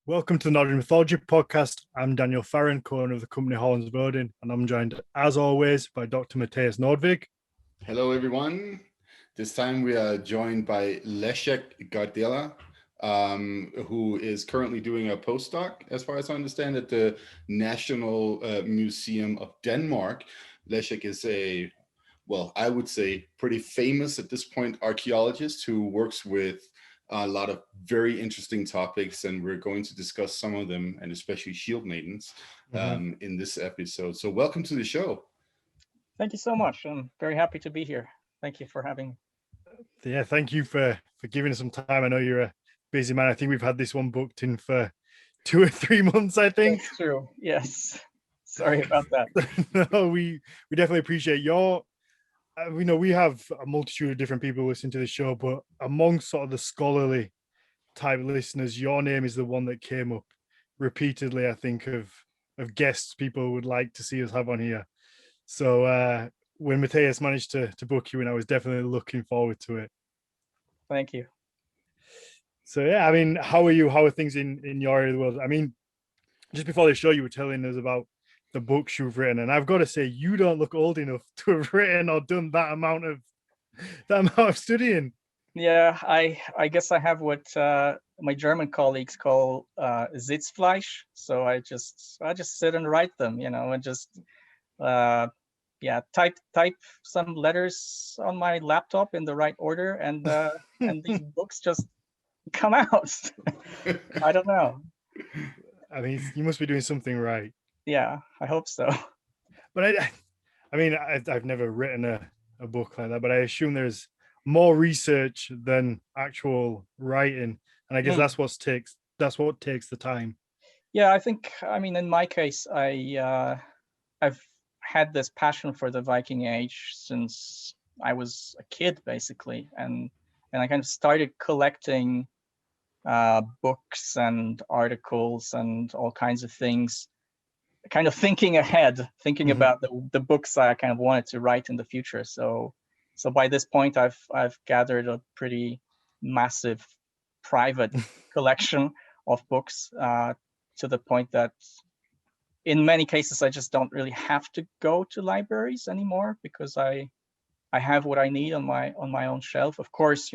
Welcome to the Nordic Mythology podcast. I'm Daniel Farron, co-owner of the company Holland's Bodin, and I'm joined, as always, by Dr. Mathias Nordvig. Hello, everyone. This time we are joined by Leszek Gardeła, who is currently doing a postdoc, as far as I understand, at the National Museum of Denmark. Leszek is I would say, pretty famous at this point archaeologist who works with a lot of very interesting topics, and we're going to discuss some of them, and especially shield maidens, in this episode. So welcome to the show. Thank you so much. I'm very happy to be here. Thank you for having me. Yeah, thank you for giving us some time. I know you're a busy man. I think we've had this one booked in for 2 or 3 months, I think. That's true. Yes. Sorry about that. No, we definitely appreciate your we have a multitude of different people listening to the show, but amongst sort of the scholarly type listeners, your name is the one that came up repeatedly, I think, of guests people would like to see us have on here. So when Matthias managed to book you in, I was definitely looking forward to it. Thank you. So yeah, I mean, how are you? How are things in your area of the world? I mean, just before the show, you were telling us about the books you've written, and I've got to say, you don't look old enough to have written or done that amount of studying. Yeah, I guess I have what my German colleagues call Sitzfleisch. So I just sit and write them, and just type some letters on my laptop in the right order, and and these books just come out. I don't know. I mean, you must be doing something right. Yeah, I hope so. But I've never written a book like that, but I assume there's more research than actual writing, and I guess that's what takes the time. Yeah, I think, in my case, I've had this passion for the Viking Age since I was a kid, basically, and I kind of started collecting books and articles and all kinds of things, kind of thinking ahead, thinking about the books I kind of wanted to write in the future. So by this point, I've gathered a pretty massive private collection of books, to the point that in many cases I just don't really have to go to libraries anymore, because I have what I need on my own shelf. Of course,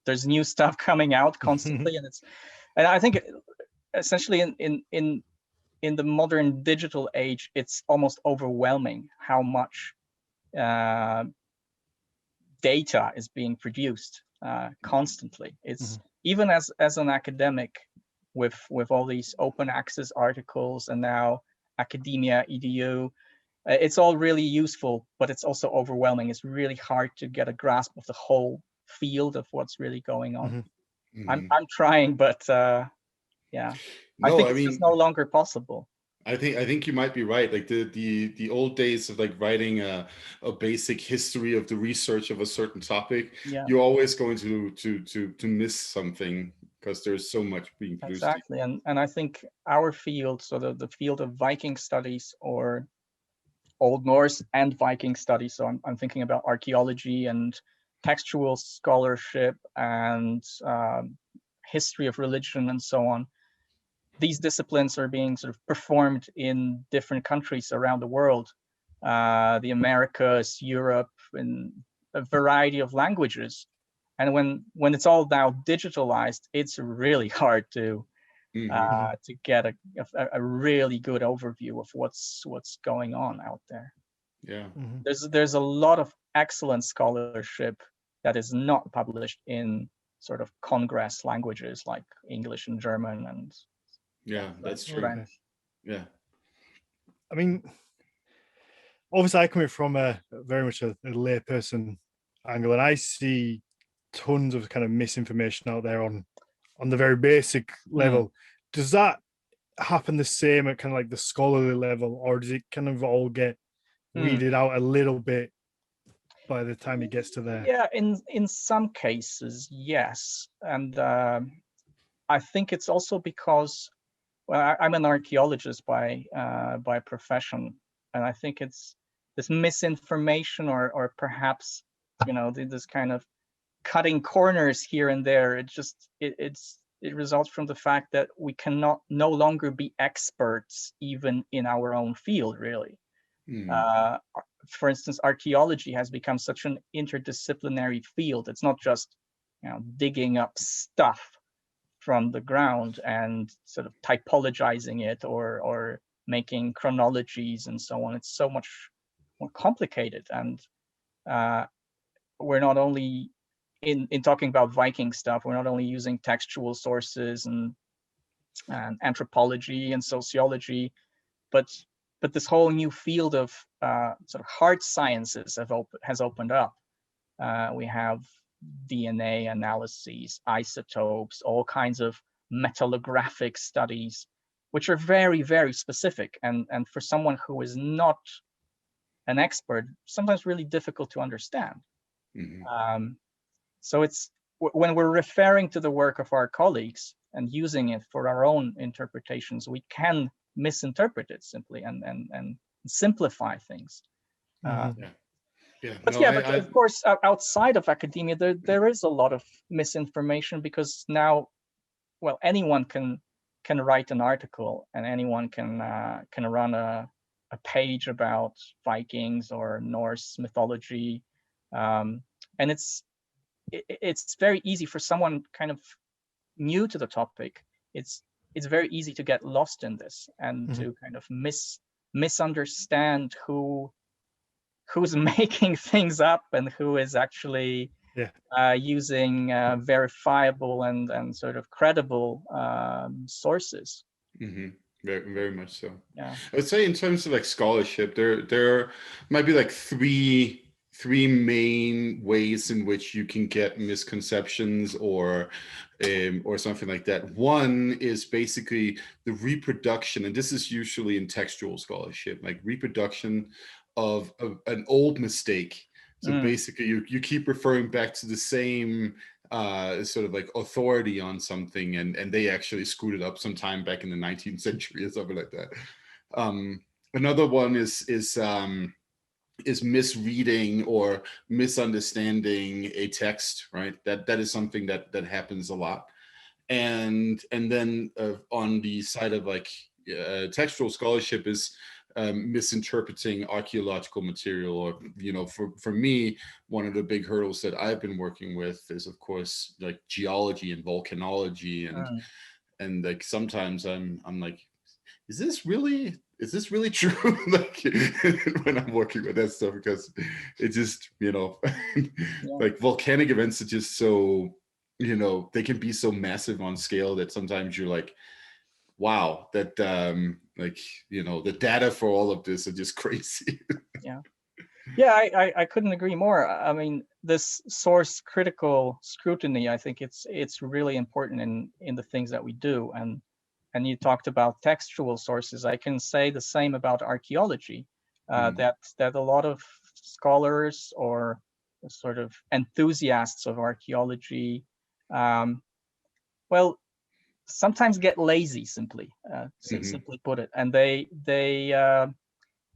there's new stuff coming out constantly, and I think essentially in the modern digital age, it's almost overwhelming how much data is being produced constantly. It's even as an academic, with all these open access articles and now academia edu, it's all really useful, but it's also overwhelming. It's really hard to get a grasp of the whole field of what's really going on. I'm trying, but yeah. No, I think it's just no longer possible. I think you might be right. Like the old days of like writing a basic history of the research of a certain topic, you're always going to miss something, because there's so much being produced. Exactly, and I think our field, so the field of Viking studies, or Old Norse and Viking studies, so I'm thinking about archaeology and textual scholarship and history of religion and so on. These disciplines are being sort of performed in different countries around the world, the Americas, Europe, in a variety of languages. And when it's all now digitalized, it's really hard to get a really good overview of what's going on out there. Yeah, there's a lot of excellent scholarship that is not published in sort of congress languages like English and German and that's true. French. Yeah, I mean, obviously I come from very much a layperson angle, and I see tons of kind of misinformation out there on the very basic level. Does that happen the same at kind of like the scholarly level, or does it kind of all get weeded out a little bit by the time it gets to there? Yeah, in some cases, yes. And I think it's also because, well, I'm an archaeologist by profession, and I think it's this misinformation or perhaps, this kind of cutting corners here and there. It's it results from the fact that we cannot no longer be experts even in our own field, really. For instance, archaeology has become such an interdisciplinary field. It's not just, digging up stuff from the ground and sort of typologizing it or making chronologies and so on. It's so much more complicated. And we're not only in talking about Viking stuff, we're not only using textual sources and anthropology and sociology, but this whole new field of sort of hard sciences has opened up. We have DNA analyses, isotopes, all kinds of metallographic studies, which are very, very specific, and for someone who is not an expert, sometimes really difficult to understand. So it's when we're referring to the work of our colleagues and using it for our own interpretations, we can misinterpret it simply and simplify things. But of course, outside of academia, there is a lot of misinformation, because now, well, anyone can write an article, and anyone can run a page about Vikings or Norse mythology, and it's very easy for someone kind of new to the topic. It's very easy to get lost in this and to kind of misunderstand who's making things up and who is actually using verifiable and sort of credible sources. Very, very much so. Yeah, I would say in terms of like scholarship, there might be like three main ways in which you can get misconceptions or something like that. One is basically the reproduction, and this is usually in textual scholarship, like reproduction of an old mistake. So basically you keep referring back to the same sort of like authority on something, and they actually screwed it up sometime back in the 19th century or something like that. Another one is misreading or misunderstanding a text, right? That is something that happens a lot. And then on the side of like textual scholarship is misinterpreting archaeological material, or for me, one of the big hurdles that I've been working with is, of course, like geology and volcanology, and like sometimes I'm like, is this really true? Like when I'm working with that stuff, because it just like volcanic events are just so they can be so massive on scale that sometimes you're like, wow, that the data for all of this are just crazy. I couldn't agree more. I mean, this source critical scrutiny, I think it's really important in the things that we do. And you talked about textual sources. I can say the same about archaeology, that a lot of scholars or sort of enthusiasts of archaeology, sometimes get lazy, simply put it, and they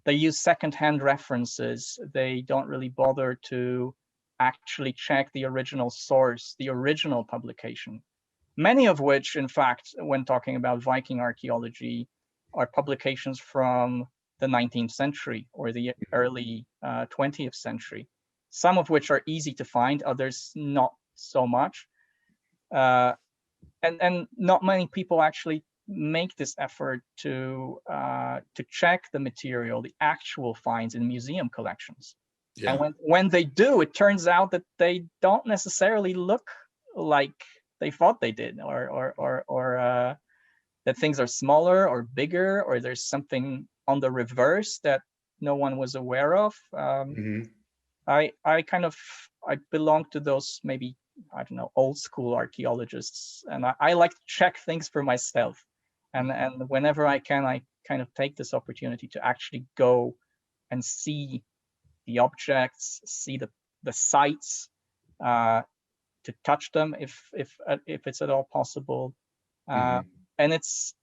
use secondhand references. They don't really bother to actually check the original source, the original publication. Many of which, in fact, when talking about Viking archaeology, are publications from the 19th century or the early 20th century. Some of which are easy to find, others not so much. And not many people actually make this effort to check the material, the actual finds in museum collections. Yeah. And when they do, it turns out that they don't necessarily look like they thought they did, or that things are smaller or bigger, or there's something on the reverse that no one was aware of. I belong to those, maybe, I don't know, old school archaeologists, and I like to check things for myself. And whenever I can, I kind of take this opportunity to actually go and see the objects, see the sites, to touch them if it's at all possible. And it's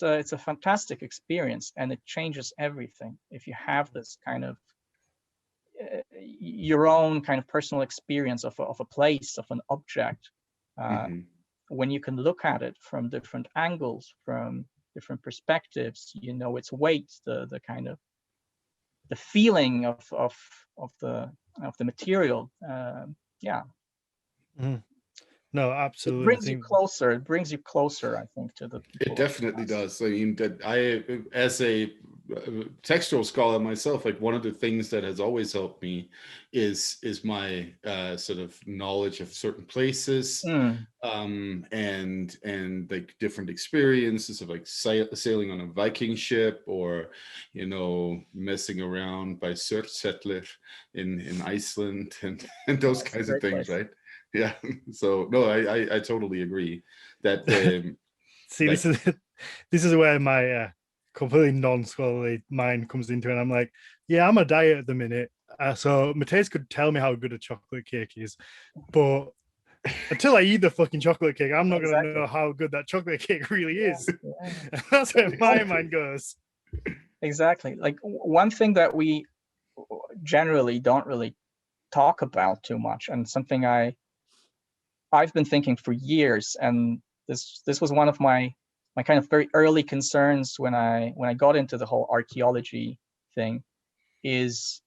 a fantastic experience, and it changes everything if you have this kind of your own kind of personal experience of a place, of an object. when you can look at it from different angles, from different perspectives, you know, its weight, the kind of the feeling of the material. Yeah. Mhm. No, It absolutely. brings you closer. It brings you closer, I think, to the people. It definitely does. I mean, that I, as a textual scholar myself, like one of the things that has always helped me is my sort of knowledge of certain places, and like different experiences of like sailing on a Viking ship, or you know, messing around by Surtsettler in Iceland, and those That's a kinds of great things, place. right? Yeah. So no, I totally agree that See, like, this is where my completely non-scholarly mind comes into it. And I'm like, yeah, I'm a diet at the minute. So Matthias could tell me how good a chocolate cake is, but until I eat the fucking chocolate cake, I'm not going to know how good that chocolate cake really is. Yeah. That's where my mind goes. Exactly. Like one thing that we generally don't really talk about too much, and something I've been thinking for years, and this was one of my kind of very early concerns when I got into the whole archaeology thing, is,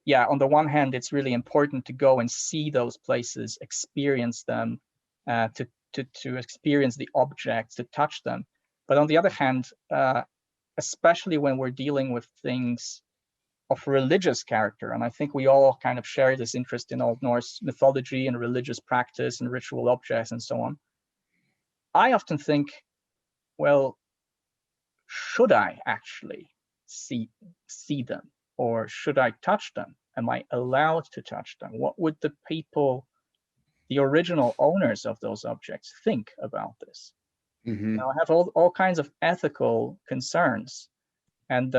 yeah, on the one hand, it's really important to go and see those places, experience them, to experience the objects, to touch them. But on the other hand, especially when we're dealing with things of religious character, and I think we all kind of share this interest in Old Norse mythology and religious practice and ritual objects and so on, I often think, well, should I actually see them, or should I touch them? Am I allowed to touch them? What would the people, the original owners of those objects, think about this? mm-hmm. Now, I have all kinds of ethical concerns, and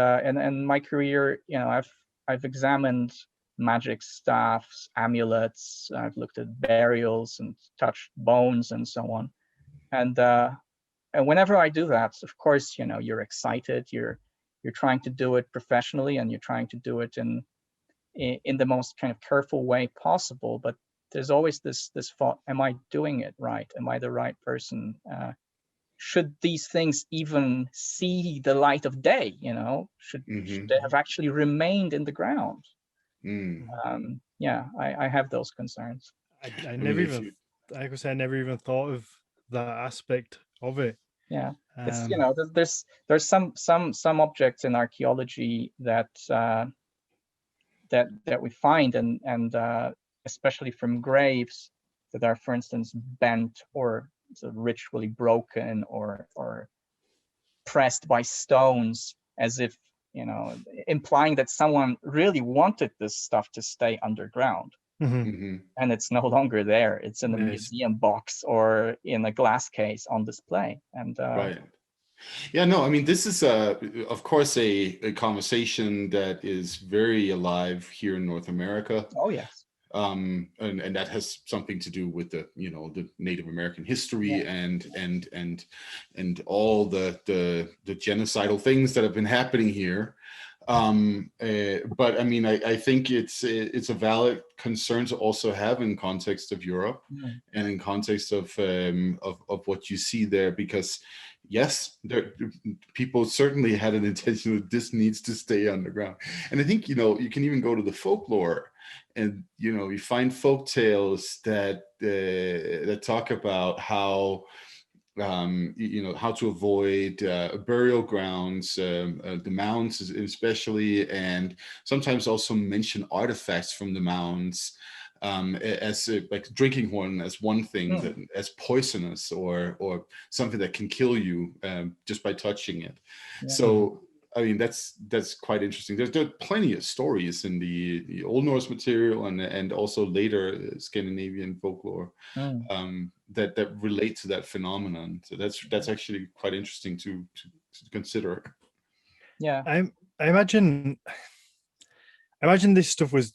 my career, you know, I've examined magic staffs, amulets. I've looked at burials and touched bones and so on, and whenever I do that, of course, you know, you're excited. You're trying to do it professionally, and you're trying to do it in the most kind of careful way possible. But there's always this thought: am I doing it right? Am I the right person? Should these things even see the light of day? You know, should they have actually remained in the ground? Yeah, I have those concerns. I never even, like I said, I never even thought of that aspect of it. Yeah, it's, you know, there's some objects in archaeology that that we find, and especially from graves that are, for instance, bent or sort of ritually broken, or pressed by stones, as if, you know, implying that someone really wanted this stuff to stay underground. And it's no longer there. It's in a museum box or in a glass case on display. And right. Yeah, no, I mean, this is, of course, a conversation that is very alive here in North America. Oh, yes. And that has something to do with the, you know, the Native American history, and all the genocidal things that have been happening here. But I mean, I think it's a valid concern to also have in context of Europe, and in context of what you see there, because yes, people certainly had an intention that this needs to stay underground. And I think, you know, you can even go to the folklore, and, you know, you find folk tales that talk about how, you know, how to avoid burial grounds, the mounds especially, and sometimes also mention artifacts from the mounds, as like drinking horn as one thing, that, as poisonous, or something that can kill you just by touching it. So I mean, that's quite interesting. There are plenty of stories in the Old Norse material, and also later Scandinavian folklore that relate to that phenomenon. So that's actually quite interesting to consider. Yeah, I imagine this stuff was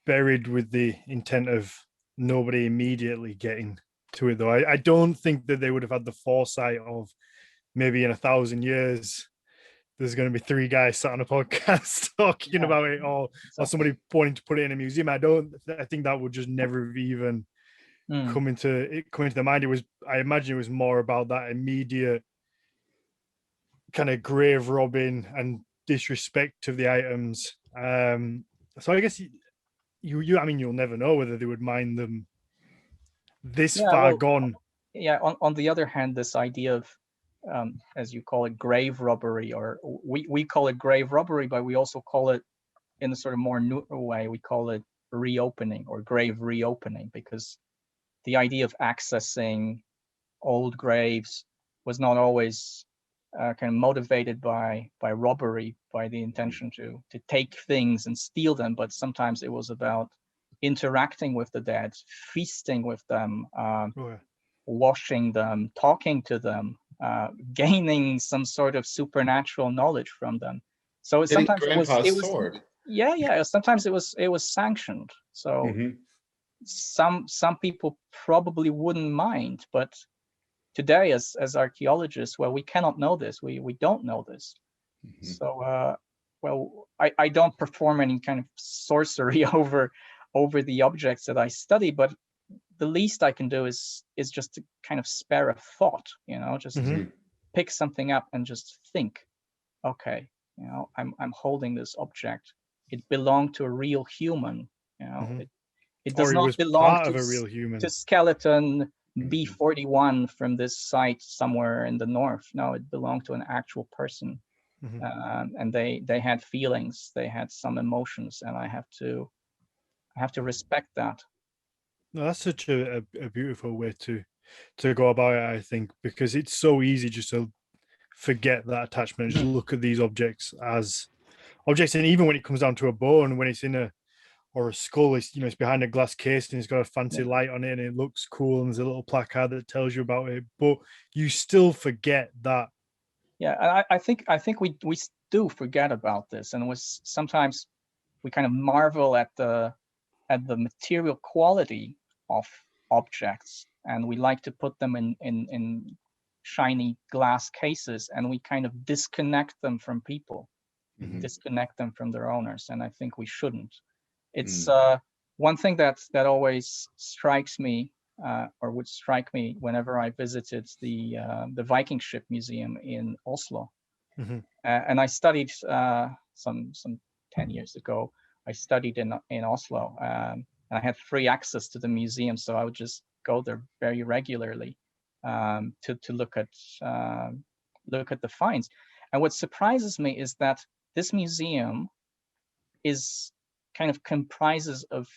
buried with the intent of nobody immediately getting to it, though. I don't think that they would have had the foresight of, maybe in 1,000 years there's going to be 3 guys sat on a podcast talking about it, or somebody wanting to put it in a museum. I think that would just never have even coming to the mind. I imagine it was more about that immediate kind of grave robbing and disrespect of the items. So I guess you I mean, you'll never know whether they would mind them this far gone. Yeah, on the other hand, this idea of as you call it, grave robbery, or we call it grave robbery, but we also call it, in a sort of more new way, we call it reopening or grave reopening, because the idea of accessing old graves was not always kind of motivated by robbery, by the intention to take things and steal them, but sometimes it was about interacting with the dead, feasting with them, washing them, talking to them, gaining some sort of supernatural knowledge from them. So sometimes it was sword. Yeah. Sometimes it was sanctioned. So some people probably wouldn't mind, but today, as archaeologists, well, we cannot know this. We don't know this. So, well, I don't perform any kind of sorcery over the objects that I study, but the least I can do is just to kind of spare a thought, just pick something up and just think, okay, I'm holding this object. It belonged to a real human, It does not belong to a real human. To skeleton B41 from this site somewhere in the north. No, it belonged to an actual person, and they had feelings, they had some emotions, and I have to respect that. No, that's such a beautiful way to go about it, I think, because it's so easy just to forget that attachment and just look at these objects as objects. And even when it comes down to a bone, when it's in a skull, it's it's behind a glass case and it's got a fancy light on it and it looks cool and there's a little placard that tells you about it, but you still forget that. Yeah, I think we do forget about this, and sometimes we kind of marvel at the material quality of objects, and we like to put them in shiny glass cases, and we kind of disconnect them from people, disconnect them from their owners, and I think we shouldn't. It's one thing that always strikes me, or would strike me whenever I visited the Viking ship museum in Oslo, and I studied some 10 years ago. I studied in Oslo, and I had free access to the museum, so I would just go there very regularly to look at the finds. And what surprises me is that this museum is kind of comprises of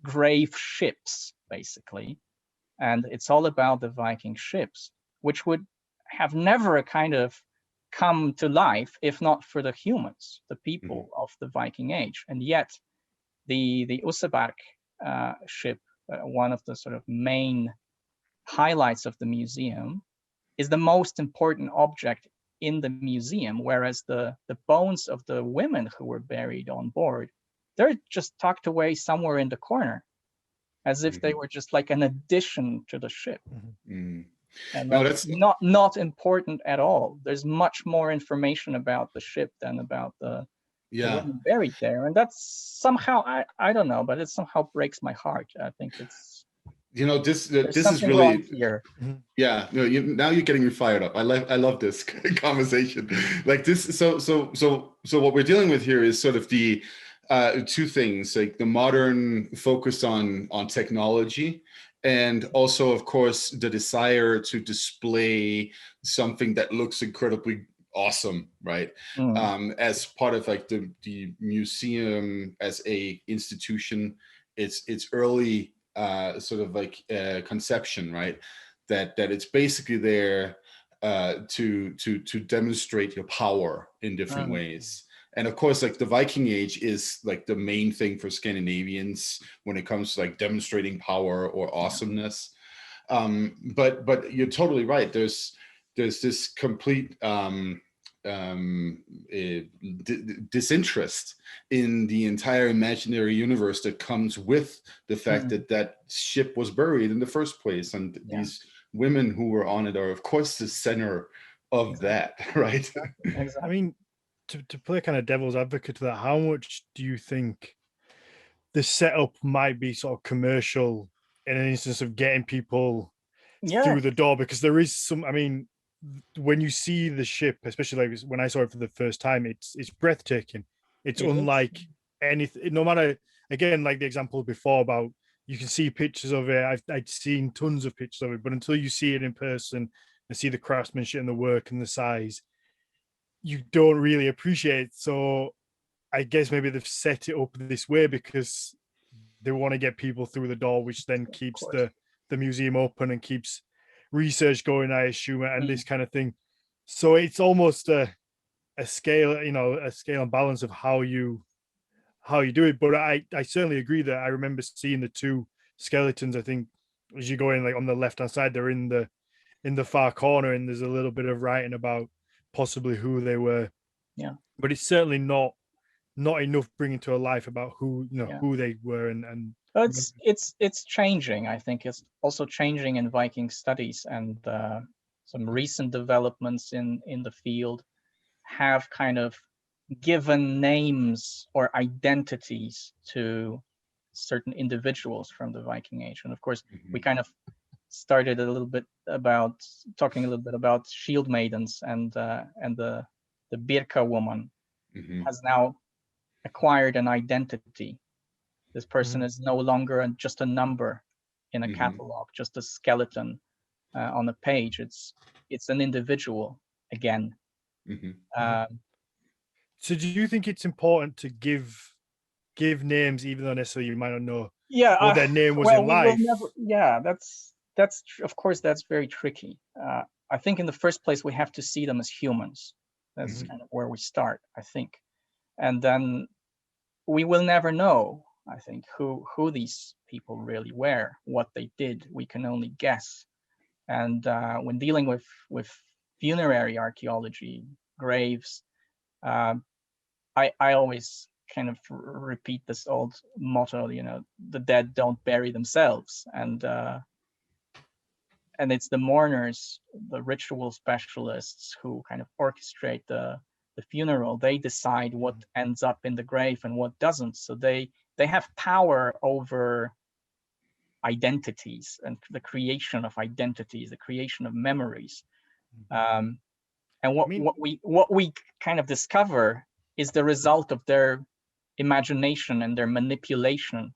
grave ships, basically, and it's all about the Viking ships, which would have never kind of come to life if not for the humans, the people of the Viking Age. And yet the Oseberg ship, one of the sort of main highlights of the museum, is the most important object in the museum, whereas the bones of the women who were buried on board, they're just tucked away somewhere in the corner, as if they were just like an addition to the ship. And that's not important at all. There's much more information about the ship than about the women buried there, and that's somehow, I don't know, but it somehow breaks my heart. I think it's this is really here. Now you're getting me fired up. I love this conversation like this. So what we're dealing with here is sort of the two things, like the modern focus on technology, and also, of course, the desire to display something that looks incredibly awesome, right? As part of like the museum as a institution, it's early sort of like conception, right? That it's basically there to demonstrate your power in different ways. And of course, like the Viking Age is like the main thing for Scandinavians when it comes to like demonstrating power or awesomeness. But you're totally right. There's this complete disinterest in the entire imaginary universe that comes with the fact that ship was buried in the first place, and these women who were on it are, of course, the center of that, right? I mean, to play kind of devil's advocate to that, how much do you think the setup might be sort of commercial in an instance of getting people Yeah, through the door, because there is some, I mean, when you see the ship, especially like when I saw it for the first time, it's breathtaking. It's it is. unlike anything, no matter, again, like the example before about you can see pictures of it. I'd seen tons of pictures of it, but until you see it in person and see the craftsmanship and the work and the size, you don't really appreciate it. So I guess maybe they've set it up this way because they want to get people through the door, which then Of keeps course. the museum open and keeps research going, I assume, and Mm. this kind of thing. So it's almost a scale, you know, a scale and balance of how you do it. But I certainly agree that I remember seeing the two skeletons. I think as you go in, like on the left hand side, they're in the far corner, and there's a little bit of writing about possibly who they were. Yeah. But it's certainly not enough bringing to a life about who, you know, Yeah. who they were and But it's changing. I think it's also changing in Viking studies, and some recent developments in the field have kind of given names or identities to certain individuals from the Viking Age. And of course, we kind of started a little bit about talking a little bit about shield maidens, and the Birka woman has now acquired an identity. This person is no longer just a number in a catalog, just a skeleton on a page. It's an individual again. So do you think it's important to give names, even though necessarily you might not know what their name was in life? That's of course that's very tricky. I think in the first place we have to see them as humans. That's kind of where we start, I think, and then we will never know, I think, who these people really were, what they did. We can only guess. And when dealing with funerary archaeology, graves, I always kind of repeat this old motto, you know, the dead don't bury themselves, and it's the mourners, the ritual specialists who kind of orchestrate the funeral. They decide what ends up in the grave and what doesn't. So they have power over identities and the creation of identities, the creation of memories. And what we kind of discover is the result of their imagination and their manipulation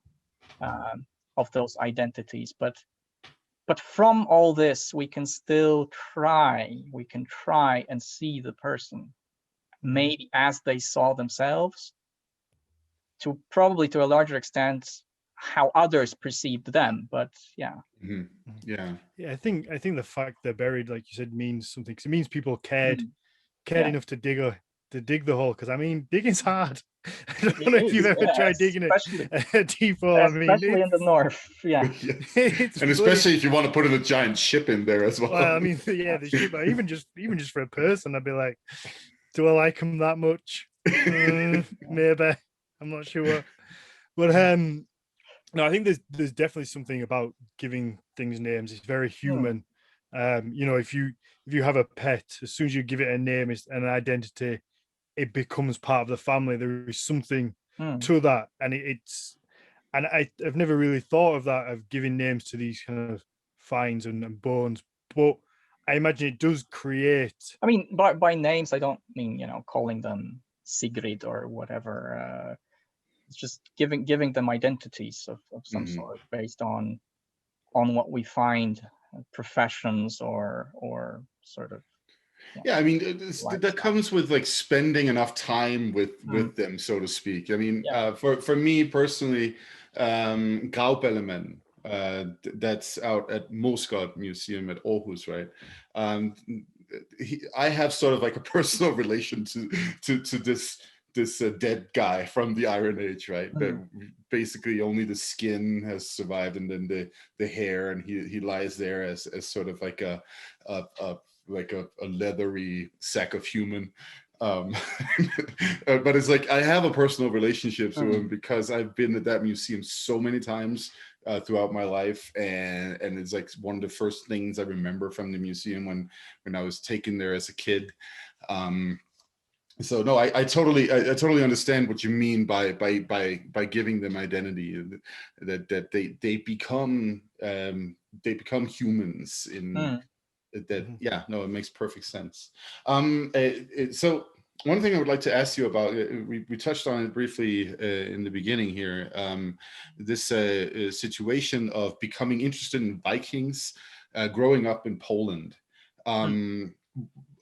of those identities. But from all this, we can still try and see the person maybe as they saw themselves, to probably to a larger extent how others perceived them. But yeah. I think the fact they're buried, like you said, means something, because it means people cared enough to dig the hole, because I mean, digging's hard. I don't know if you've ever tried digging a deep hole. I mean, especially in the north. And especially if you want to put in a giant ship in there as well. Well, I mean, yeah, the ship, even just for a person, I'd be like, do I like them that much? Maybe. I'm not sure. But no, I think there's definitely something about giving things names. It's very human. You know, if you have a pet, as soon as you give it a name and an identity, it becomes part of the family. There is something to that, and I've never really thought of that, of giving names to these kind of finds and bones, but I imagine it does create. I mean, by names, I don't mean, you know, calling them Sigrid or whatever. It's just giving them identities of some sort based on what we find, professions or sort of. I mean, that comes with like spending enough time with them, so to speak. I mean, for me personally, Graup-element, that's out at Moskva Museum at Aarhus, right? I have sort of like a personal relation to this dead guy from the Iron Age, right? That basically only the skin has survived, and then the hair, and he lies there as sort of like a leathery sack of human. But it's like I have a personal relationship to him because I've been at that museum so many times throughout my life, and it's like one of the first things I remember from the museum when I was taken there as a kid. So no, I totally understand what you mean by giving them identity, that they become humans in that. Yeah, no, it makes perfect sense. So one thing I would like to ask you about, we touched on it briefly in the beginning here, this situation of becoming interested in Vikings growing up in Poland.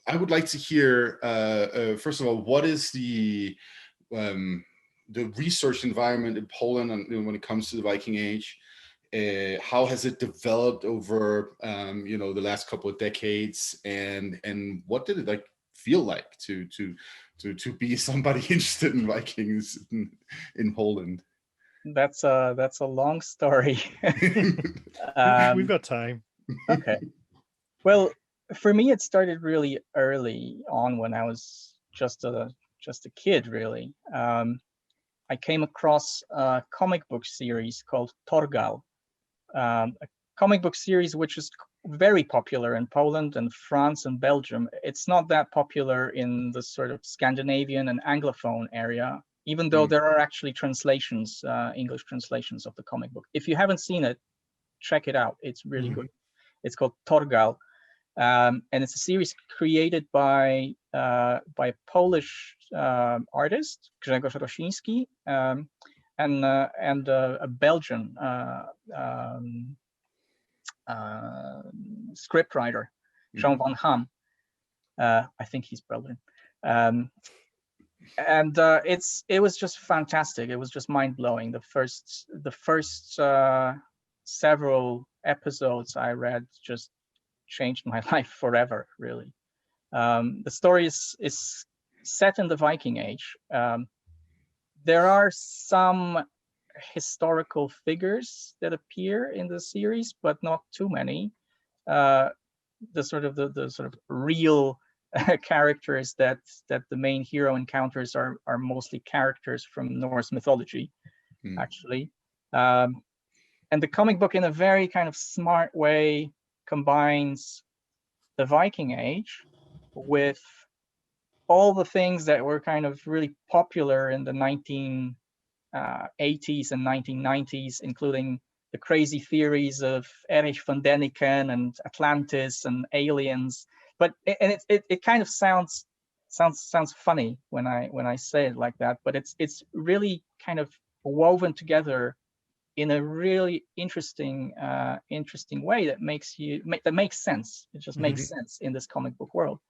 I would like to hear, first of all, what is the research environment in Poland when it comes to the Viking Age? How has it developed over, the last couple of decades, and what did it like feel like to be somebody interested in Vikings in Poland? That's a long story. We've got time. Okay. Well, for me, it started really early on when I was just a kid, really. I came across a comic book series called Torgal, a comic book series which is very popular in Poland and France and Belgium. It's not that popular in the sort of Scandinavian and Anglophone area, even though there are actually translations, English translations of the comic book. If you haven't seen it, check it out. It's really good. It's called Torgal. And it's a series created by a Polish artist, Grzegorz Rosiński, and a Belgian scriptwriter, Jean van Ham. I think he's Belgian. And it was just fantastic. It was just mind blowing. The first several episodes I read just changed my life forever, really. The story is set in the Viking Age. There are some historical figures that appear in the series, but not too many. The sort of real characters that the main hero encounters are mostly characters from Norse mythology, actually. And the comic book, in a very kind of smart way, combines the Viking Age with all the things that were kind of really popular in the 1980s and 1990s, including the crazy theories of Erich von Däniken and Atlantis and aliens. But it kind of sounds funny when I say it like that, but it's really kind of woven together in a really interesting way that makes sense. It just makes sense in this comic book world.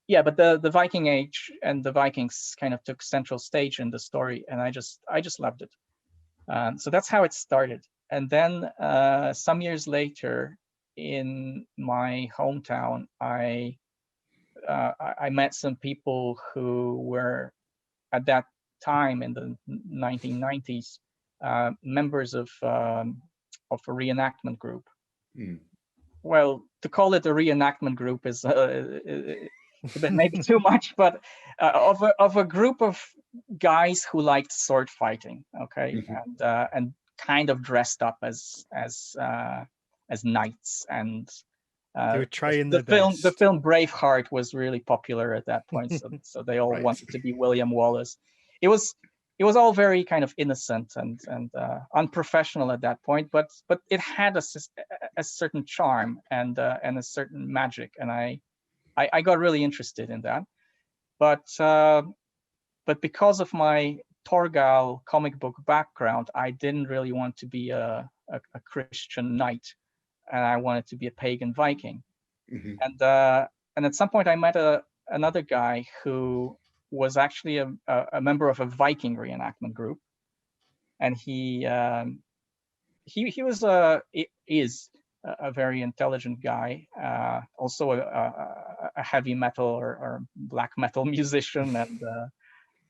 Yeah, but the Viking Age and the Vikings kind of took central stage in the story, and I just loved it. So that's how it started. And then some years later, in my hometown, I met some people who were at that time in the 1990s members of a reenactment group. Well, to call it a reenactment group is a bit maybe too much, but of a group of guys who liked sword fighting, okay, and kind of dressed up as knights, and they were trying the best. film Braveheart was really popular at that point, so they all wanted to be William Wallace. It was all very kind of innocent and unprofessional at that point, but it had a certain charm and a certain magic, and I got really interested in that. But because of my Torgal comic book background, I didn't really want to be a Christian knight, and I wanted to be a pagan Viking. And at some point I met another guy who was actually a member of a Viking reenactment group, and he is a very intelligent guy, also a heavy metal or black metal musician,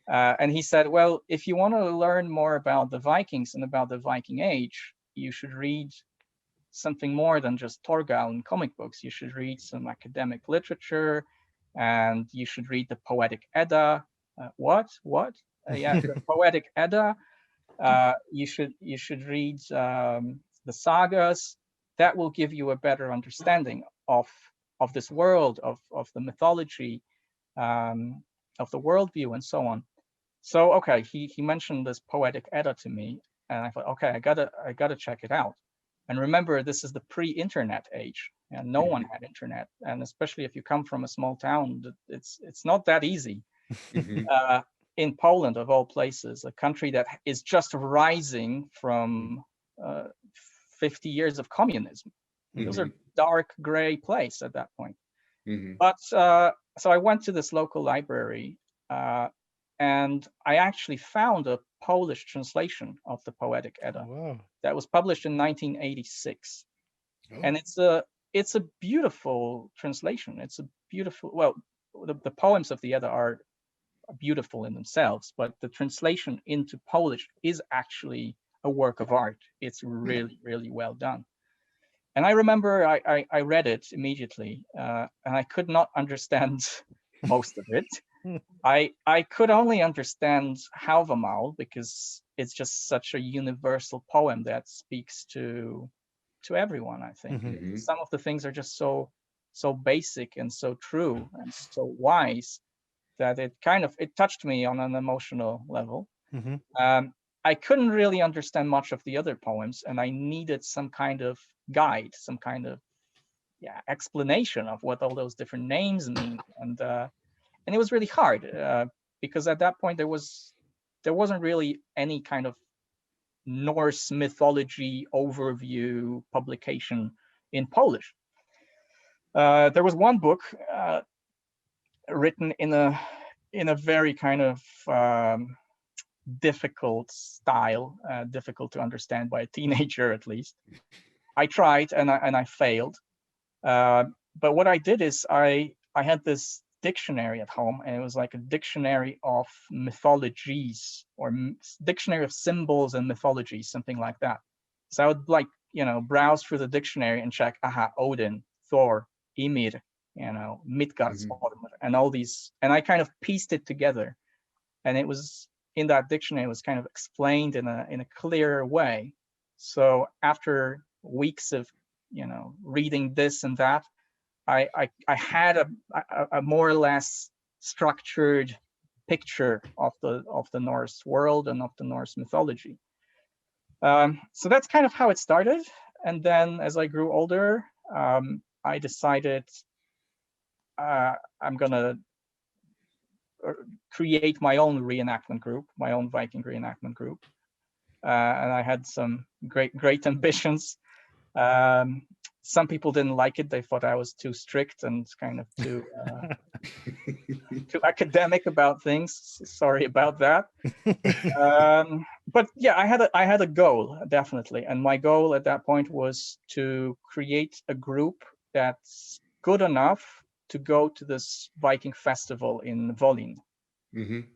and he said, well, if you want to learn more about the Vikings and about the Viking Age, you should read something more than just Torgal and comic books. You should read some academic literature, and you should read the Poetic Edda. What? Yeah, the Poetic Edda. You should read the sagas. That will give you a better understanding of this world, of the mythology. of the worldview and so on. So okay, he mentioned this Poetic Edda to me, and I thought, okay, I gotta check it out. And remember, this is the pre-internet age, and no one had internet, and especially if you come from a small town, it's not that easy. In Poland, of all places, a country that is just rising from 50 years of communism. Those are dark gray place at that point. But so I went to this local library, and I actually found a Polish translation of the Poetic Edda. Wow. That was published in 1986. Oh. And it's a beautiful translation. It's a beautiful, well, the poems of the Edda are beautiful in themselves, but the translation into Polish is actually a work of art. It's really, really well done. And I remember I read it immediately, and I could not understand most of it. I could only understand Havamal because it's just such a universal poem that speaks to everyone, I think. Some of the things are just so basic and so true and so wise that it touched me on an emotional level. I couldn't really understand much of the other poems, and I needed some kind of guide, some kind of explanation of what all those different names mean, and it was really hard because at that point there wasn't really any kind of Norse mythology overview publication in Polish. There was one book written in a very kind of difficult style, difficult to understand by a teenager at least. I tried and I failed. But what I did is I had this dictionary at home, and it was like a dictionary of mythologies or dictionary of symbols and mythologies, something like that. So I would browse through the dictionary and check, Odin, Thor, Ymir, Midgardsormr, and all these, and I kind of pieced it together. And it was in that dictionary, it was kind of explained in a clearer way. So after weeks of reading this and that, I had a more or less structured picture of the Norse world and of the Norse mythology. So that's kind of how it started. And then as I grew older, I decided I'm gonna create my own reenactment group, my own Viking reenactment group. And I had some great ambitions. Some people didn't like it. They thought I was too strict and kind of too academic about things. Sorry about that. But yeah, I had a goal, definitely. And my goal at that point was to create a group that's good enough to go to this Viking festival in Volyn.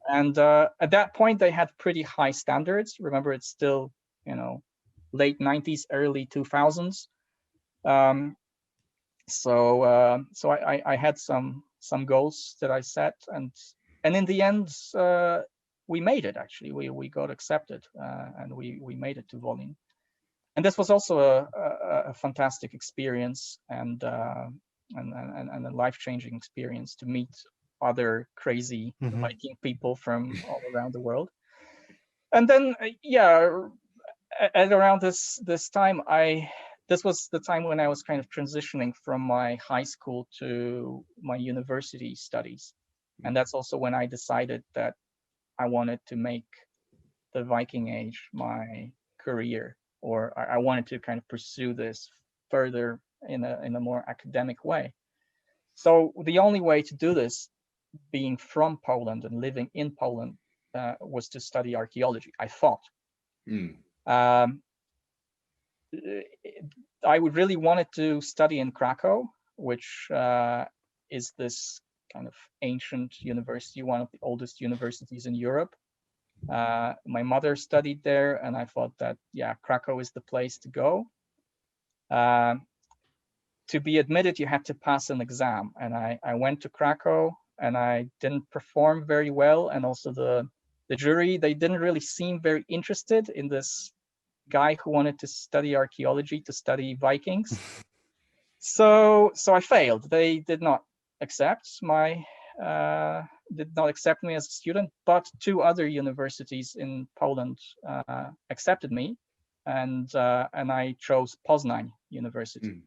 And at that point, they had pretty high standards. Remember, it's still, late 90s, early 2000s. So I had some goals that I set, and in the end, we made it. Actually, we got accepted, and we made it to Volyn. And this was also a fantastic experience and a life-changing experience to meet other crazy Viking people from all around the world. And then at around this time, this was the time when I was kind of transitioning from my high school to my university studies. And that's also when I decided that I wanted to make the Viking Age my career, or I wanted to kind of pursue this further in a more academic way. So the only way to do this, being from Poland and living in Poland, was to study archaeology, I thought. I would really wanted to study in Krakow, which is this kind of ancient university, one of the oldest universities in Europe. My mother studied there, and I thought that, Krakow is the place to go. To be admitted, you had to pass an exam, and I went to Krakow, and I didn't perform very well. And also the jury, they didn't really seem very interested in this guy who wanted to study archaeology, to study Vikings. So I failed. They did not accept my did not accept me as a student, but 2 other universities in Poland accepted me, and I chose Poznań University.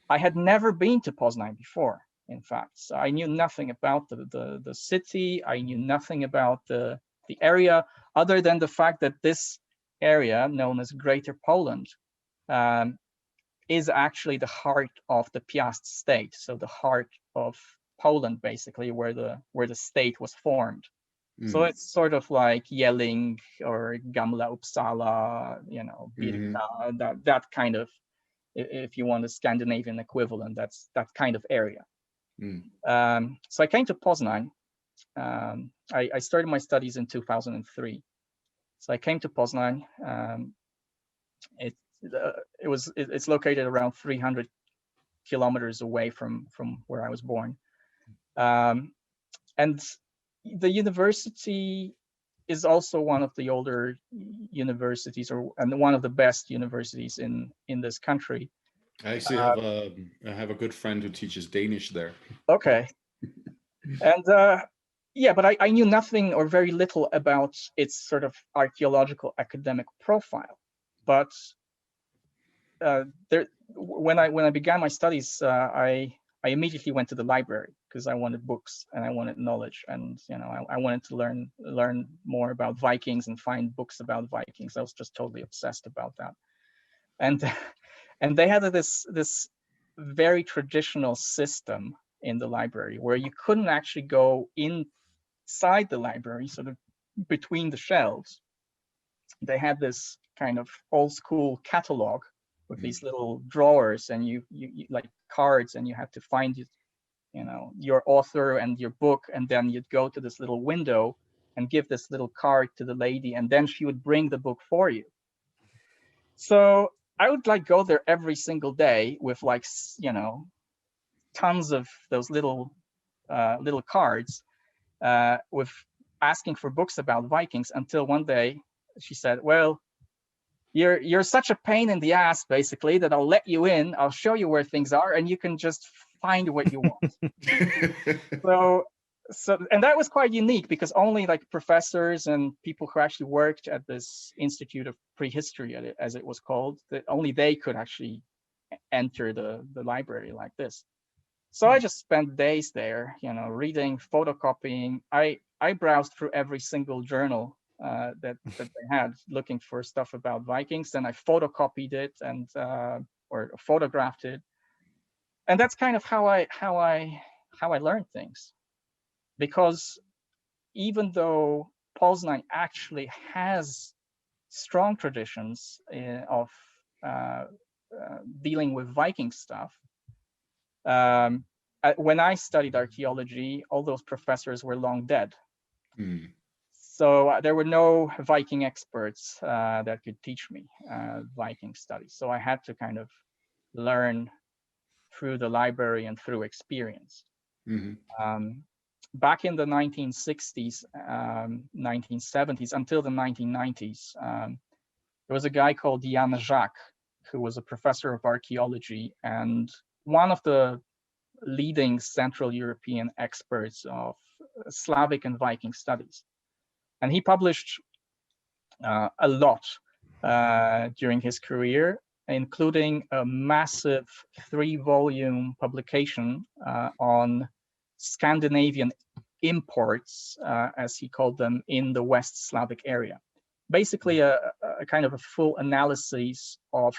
I had never been to Poznań before, in fact, so I knew nothing about the city. I knew nothing about the area, other than the fact that this area, known as Greater Poland, is actually the heart of the Piast state, so the heart of Poland, basically, where the state was formed. So it's sort of like Jelling or Gamla Uppsala, you know, Birka, that kind of, if you want a Scandinavian equivalent, that's that kind of area. So I came to Poznań. I started my studies in 2003. So I came to Poznań. It's located around 300 kilometers away from where I was born, and the university is also one of the older universities, and one of the best universities in this country. I actually have a good friend who teaches Danish there. Okay, and yeah, but I knew nothing or very little about its sort of archaeological academic profile, but when I began my studies, I immediately went to the library because I wanted books and I wanted knowledge, and you know, I wanted to learn more about Vikings and find books about Vikings. I was just totally obsessed about that, and they had this very traditional system in the library where you couldn't actually go inside the library, sort of between the shelves. They had this kind of old school catalog with these little drawers, and you like cards, and you had to find you know, your author and your book, and then you'd go to this little window and give this little card to the lady, and then she would bring the book for you. So I would like go there every single day with, like, you know, tons of those little cards with asking for books about Vikings, until one day she said, well, you're such a pain in the ass, basically, that I'll let you in, I'll show you where things are, and you can just find what you want. So and that was quite unique, because only like professors and people who actually worked at this Institute of Prehistory, as it was called, that only they could actually enter the library like this. So I just spent days there, you know, reading, photocopying. I browsed through every single journal that they had, looking for stuff about Vikings, and I photocopied it and or photographed it, and that's kind of how I learned things. Because even though Poznań actually has strong traditions of dealing with Viking stuff, when I studied archaeology, all those professors were long dead. So there were no Viking experts that could teach me Viking studies. So I had to kind of learn through the library and through experience. Back in the 1960s, 1970s, until the 1990s, there was a guy called Jan Żak, who was a professor of archaeology and one of the leading Central European experts of Slavic and Viking studies. And he published a lot during his career, including a massive 3-volume publication on Scandinavian imports, as he called them, in the West Slavic area. Basically a kind of a full analysis of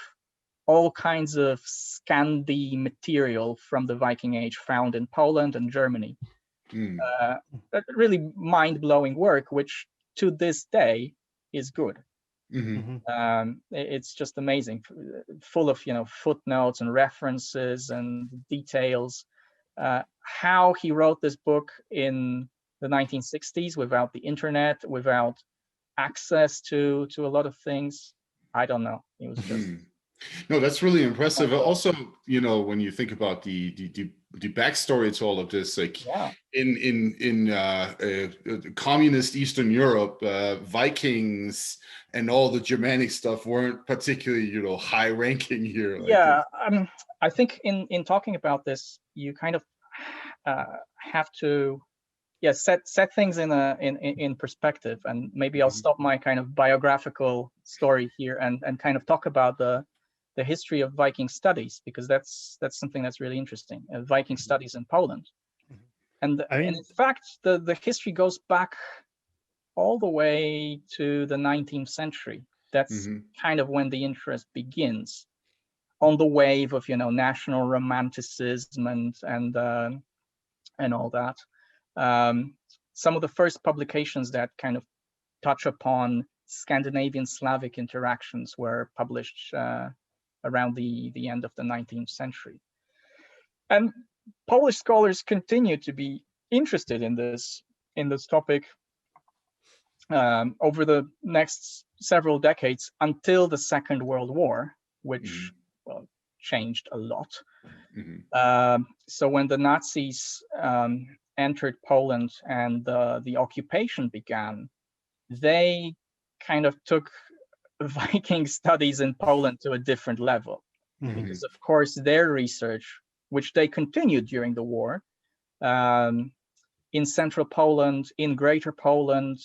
all kinds of Scandi material from the Viking Age found in Poland and Germany. Really mind-blowing work, which to this day is good. It's just amazing, full of, you know, footnotes and references and details. How he wrote this book in the 1960s without the internet, without access to a lot of things, I don't know. It was just no, that's really impressive. Also, you know, when you think about the backstory to all of this, like in communist Eastern Europe, Vikings and all the Germanic stuff weren't particularly, you know, high ranking here. Like I think in talking about this, you kind of have to set things in perspective, and maybe I'll stop my kind of biographical story here and kind of talk about the history of Viking studies, because that's something that's really interesting. Viking studies in Poland, and in fact the history goes back all the way to the 19th century. That's kind of when the interest begins, on the wave of national romanticism and all that. Some of the first publications that kind of touch upon Scandinavian Slavic interactions were published around the end of the 19th century. And Polish scholars continue to be interested in this topic over the next several decades until the Second World War, which changed a lot. So when the Nazis entered Poland and the occupation began, they kind of took Viking studies in Poland to a different level, because of course their research, which they continued during the war, in central Poland, in greater Poland,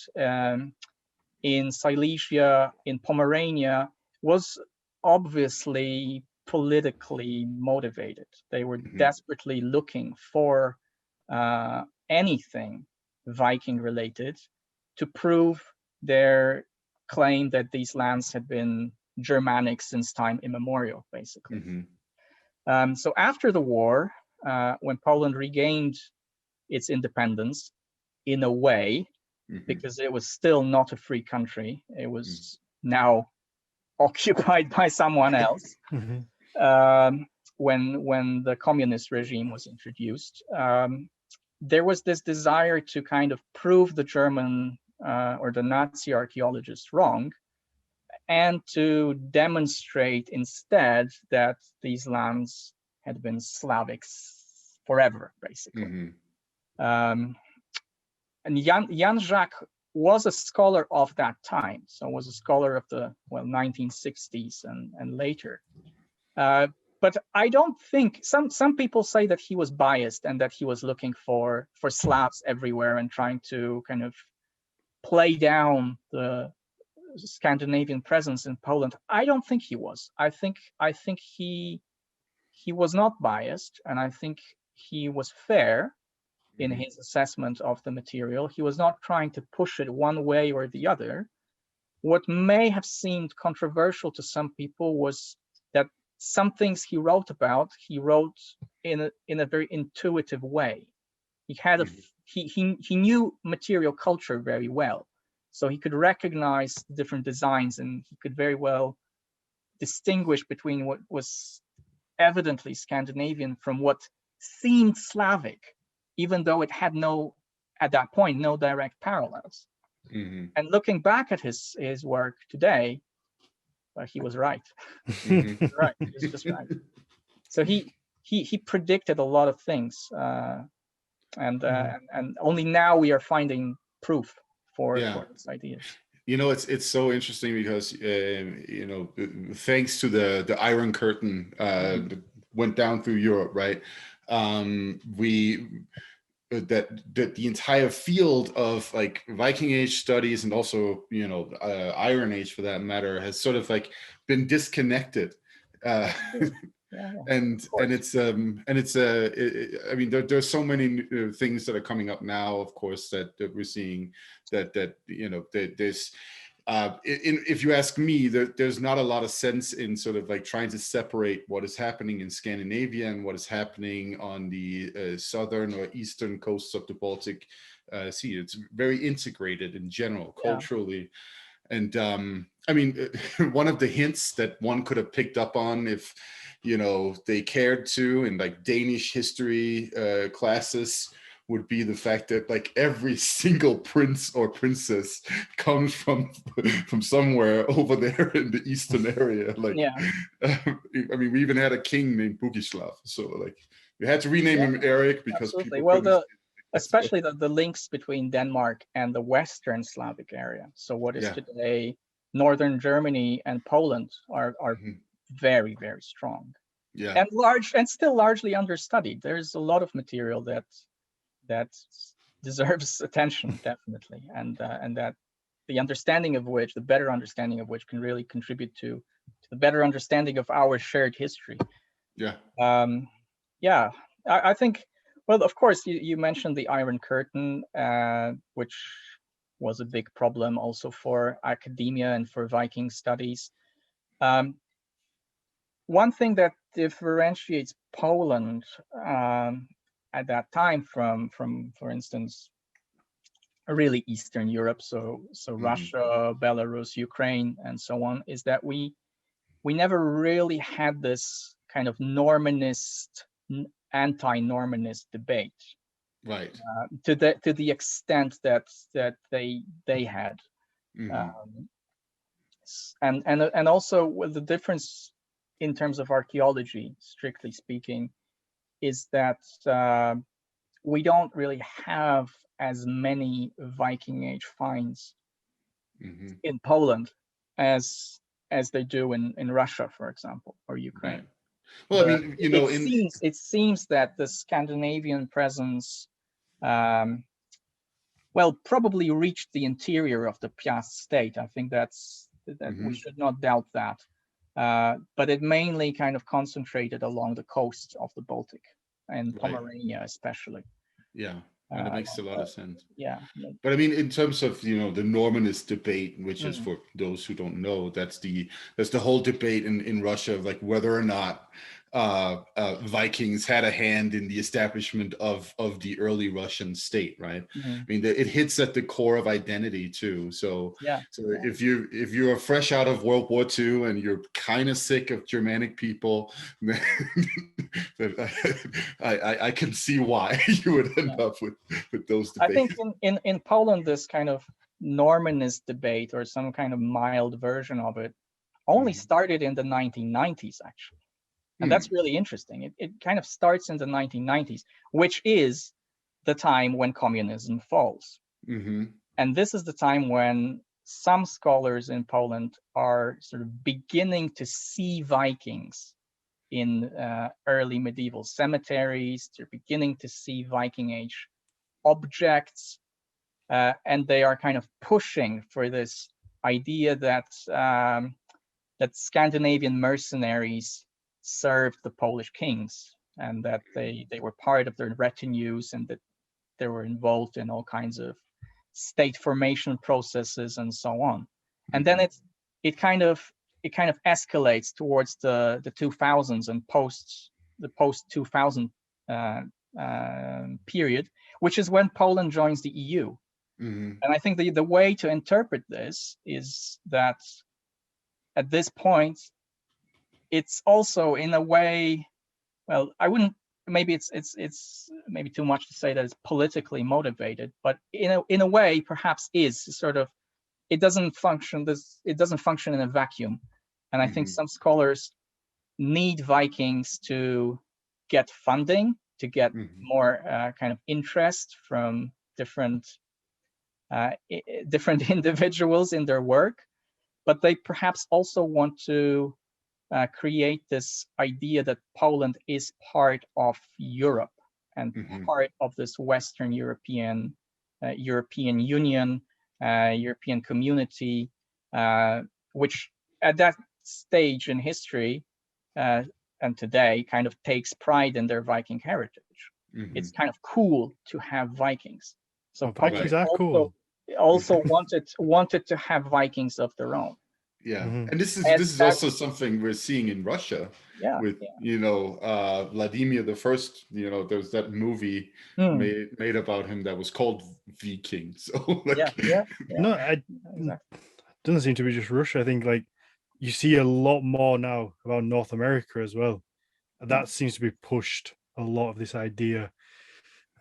in Silesia, in Pomerania, was obviously politically motivated. They were desperately looking for anything Viking related to prove their claim that these lands had been Germanic since time immemorial, basically. So after the war, when Poland regained its independence, in a way, because it was still not a free country, it was now occupied by someone else. When the communist regime was introduced, there was this desire to kind of prove the German or the Nazi archaeologists wrong, and to demonstrate instead that these lands had been Slavic forever, basically. And Jan Jacques was a scholar of that time, so was a scholar of the 1960s and later. But I don't think, some people say that he was biased and that he was looking for Slavs everywhere and trying to kind of play down the Scandinavian presence in Poland. I don't think he was. I think he was not biased, and I think he was fair in his assessment of the material. He was not trying to push it one way or the other. What may have seemed controversial to some people was that some things he wrote about, he wrote in a very intuitive way. He had he knew material culture very well, so he could recognize different designs, and he could very well distinguish between what was evidently Scandinavian from what seemed Slavic, even though it had at that point no direct parallels. And looking back at his work today, he was right. Right, he was just right. So he predicted a lot of things, and only now we are finding proof for his ideas. It's so interesting because thanks to the Iron Curtain that went down through Europe, right? That the entire field of like Viking Age studies, and also Iron Age for that matter, has sort of like been disconnected. And it's I mean, there's so many things that are coming up now, of course, that we're seeing that there's if you ask me, there's not a lot of sense in sort of like trying to separate what is happening in Scandinavia and what is happening on the southern or eastern coasts of the Baltic Sea. It's very integrated in general, culturally. And I mean, one of the hints that one could have picked up on if they cared to in like Danish history classes would be the fact that like every single prince or princess comes from somewhere over there in the eastern area. Like, I mean, we even had a king named Bogislav, so like we had to rename him Eric because especially the links between Denmark and the Western Slavic area. So what is today northern Germany and Poland are very, very strong. And still largely understudied. There's a lot of material that deserves attention, definitely, and that the understanding of which, the better understanding of which, can really contribute to the better understanding of our shared history. Yeah. Yeah, I think, well, of course, you mentioned the Iron Curtain, which was a big problem also for academia and for Viking studies. One thing that differentiates Poland at that time from, for instance, really Eastern Europe, so Russia, Belarus, Ukraine, and so on, is that we never really had this kind of Normanist, anti-Normanist debate, Right. to the extent that they had, and also with the difference in terms of archaeology, strictly speaking, is that we don't really have as many Viking Age finds in Poland as they do in Russia, for example, or Ukraine. Right. Well, I mean, you know, it seems that the Scandinavian presence, well, probably reached the interior of the Piast state. I think that we should not doubt that. But it mainly kind of concentrated along the coast of the Baltic and Pomerania, especially. Yeah, and it makes a lot of sense. Yeah. But I mean, in terms of, you know, the Normanist debate, which is, for those who don't know, that's the whole debate in Russia of like whether or not Vikings had a hand in the establishment of the early Russian state, right? I mean, it hits at the core of identity too. So if you're fresh out of World War II and you're kind of sick of Germanic people, then I can see why you would end up with those debates. I think in Poland, this kind of Normanist debate, or some kind of mild version of it, only started in the 1990s, actually. And that's really interesting. It kind of starts in the 1990s, which is the time when communism falls. And this is the time when some scholars in Poland are sort of beginning to see Vikings in early medieval cemeteries. They're beginning to see Viking Age objects, and they are kind of pushing for this idea that that Scandinavian mercenaries served the Polish kings, and that they were part of their retinues, and that they were involved in all kinds of state formation processes and so on. And then it kind of escalates towards the 2000s and the post 2000 period, which is when Poland joins the EU. And I think the way to interpret this is that at this point, it's also in a way, well, I wouldn't, maybe it's maybe too much to say that it's politically motivated, but in a way perhaps is sort of, it doesn't function in a vacuum. And I think some scholars need Vikings to get funding, to get more kind of interest from different individuals in their work, but they perhaps also want to create this idea that Poland is part of Europe and part of this Western European Union, European community, which at that stage in history and today kind of takes pride in their Viking heritage. It's kind of cool to have Vikings. So Vikings are cool. Also wanted to have Vikings of their own. Yeah, and this is also something we're seeing in Russia. With you know, Vladimir the First. You know, there's that movie made about him that was called Viking. So like, no, it doesn't seem to be just Russia. I think like you see a lot more now about North America as well. That seems to be pushed a lot of this idea.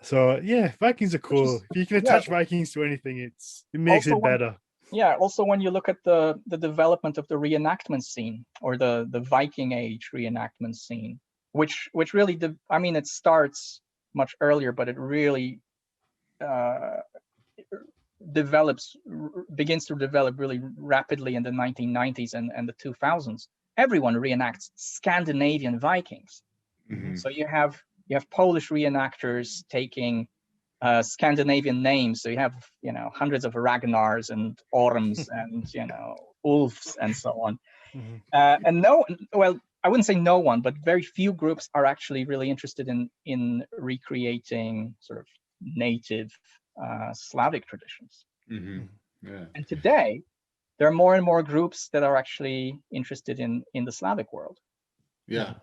So yeah, Vikings are cool. If you can attach Vikings to anything, it makes it better. Also when you look at the development of the reenactment scene, or the Viking Age reenactment scene, which really, I mean, it starts much earlier, but it really begins to develop really rapidly in the 1990s and the 2000s. Everyone reenacts Scandinavian Vikings. So you have Polish reenactors taking Scandinavian names. So you have, hundreds of Ragnars and Orms and, Ulfs and so on. Mhm. And I wouldn't say no one, but very few groups are actually really interested in recreating sort of native Slavic traditions. Yeah. And today, there are more and more groups that are actually interested in the Slavic world. Yeah.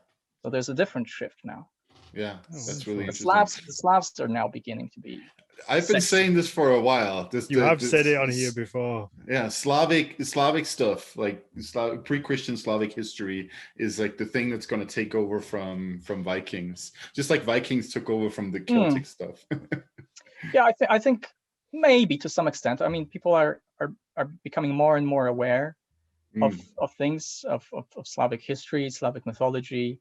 So there's a different shift now. Yeah. That's really The interesting. Slavs are now beginning to be. I've been saying this for a while. You have said it on here before. Yeah, Slavic stuff, like pre-Christian Slavic history, is like the thing that's going to take over from Vikings, just like Vikings took over from the Celtic stuff. Yeah, I think maybe to some extent. I mean, people are becoming more and more aware of things of Slavic history, Slavic mythology.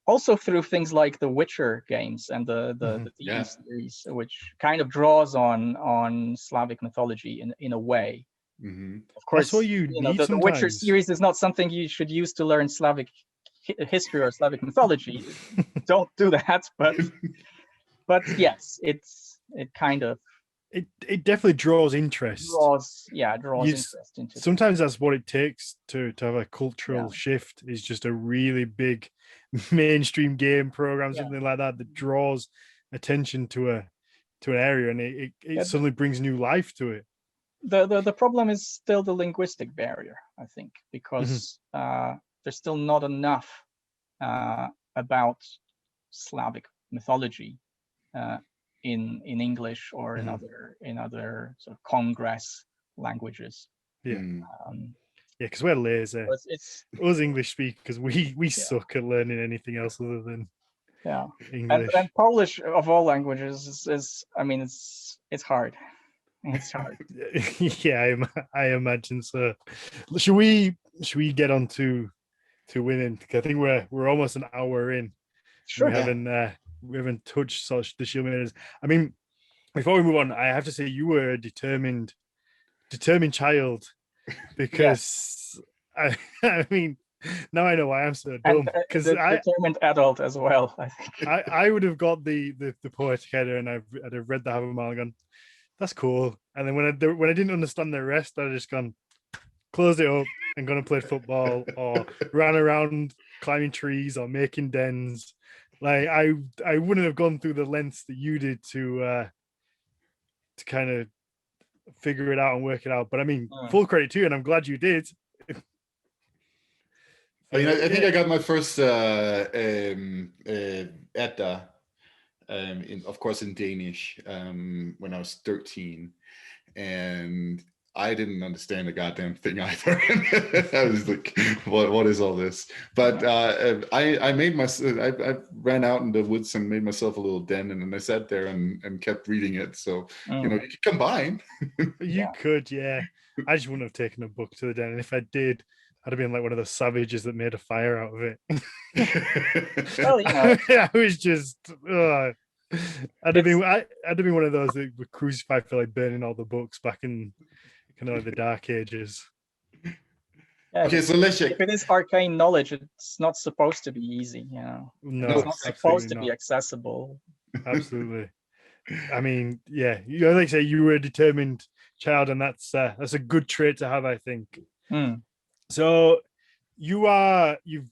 Also through things like the Witcher games and the TV series, which kind of draws on Slavic mythology in a way. Of course, that's what you need the Witcher series is not something you should use to learn Slavic history or Slavic mythology. Don't do that. But yes, it kind of it definitely draws interest. Draws interest into. Sometimes that's what it takes to have a cultural shift. Is just a really big mainstream game program, something like that draws attention to an area, and it suddenly brings new life to it. The problem is still the linguistic barrier, I think, because there's still not enough about Slavic mythology in English or in other sort of Congress languages. Because we're lazy. It's us English speakers. We suck at learning anything else other than English. And Polish of all languages is I mean it's hard. It's hard. Yeah, I imagine so. Should we get on to women? I think we're almost an hour in. Sure. We haven't touched such the Shield Maidens. I mean, before we move on, I have to say you were a determined child, because I mean, now I know why I'm so dumb, because I determined adult as well. I think I would have got the Poetic Edda, and I'd have read the Habermal and gone, that's cool. And then when I didn't understand the rest, I'd just gone, closed it up and gone and played football or ran around climbing trees or making dens. Like I wouldn't have gone through the lengths that you did to kind of figure it out and work it out. But I mean, full credit to you, and I'm glad you did. I mean, I think I got my first Edda, of course, in Danish when I was 13, and I didn't understand a goddamn thing either. I was like, what is all this? But I ran out in the woods and made myself a little den, and then I sat there and kept reading it. So, you could combine. You could, yeah. I just wouldn't have taken a book to the den. And if I did, I'd have been like one of those savages that made a fire out of it. Well, I was just, I'd have been one of those that were crucified for like burning all the books back in kind of like the Dark Ages. Yeah, okay, so Leszek, if it is arcane knowledge, it's not supposed to be easy. No, it's not supposed to be accessible. Absolutely. I mean, yeah, like I say, you were a determined child, and that's a good trait to have, I think. So you've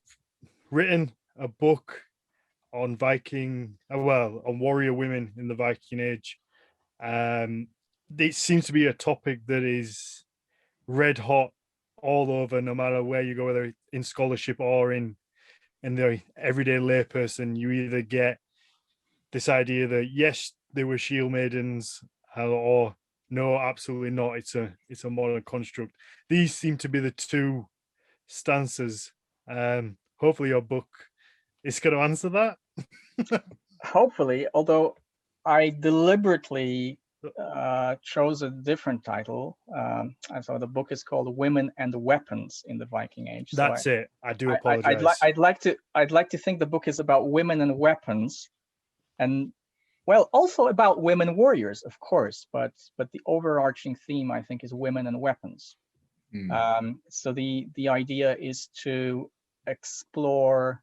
written a book on Viking, on warrior women in the Viking Age. It seems to be a topic that is red hot all over, no matter where you go, whether in scholarship or in the everyday layperson. You either get this idea that yes, they were shield maidens, or no, absolutely not. It's a modern construct. These seem to be the two stances. Hopefully your book is going to answer that. Hopefully, although I deliberately chose a different title. So the book is called "Women and Weapons in the Viking Age." That's it. I do apologize. I'd like to think the book is about women and weapons, and also about women warriors, of course. But the overarching theme, I think, is women and weapons. So the idea is to explore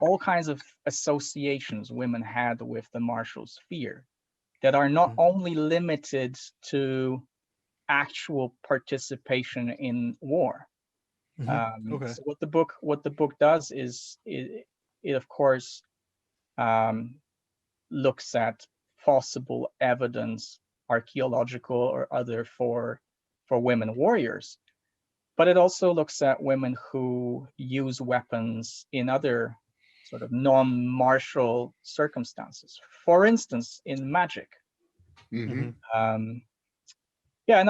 all kinds of associations women had with the martial sphere that are not only limited to actual participation in war. Okay. So what the book does is it of course looks at possible evidence, archaeological or other, for women warriors, but it also looks at women who use weapons in other sort of non-martial circumstances. For instance, in magic. Mm-hmm. Yeah, and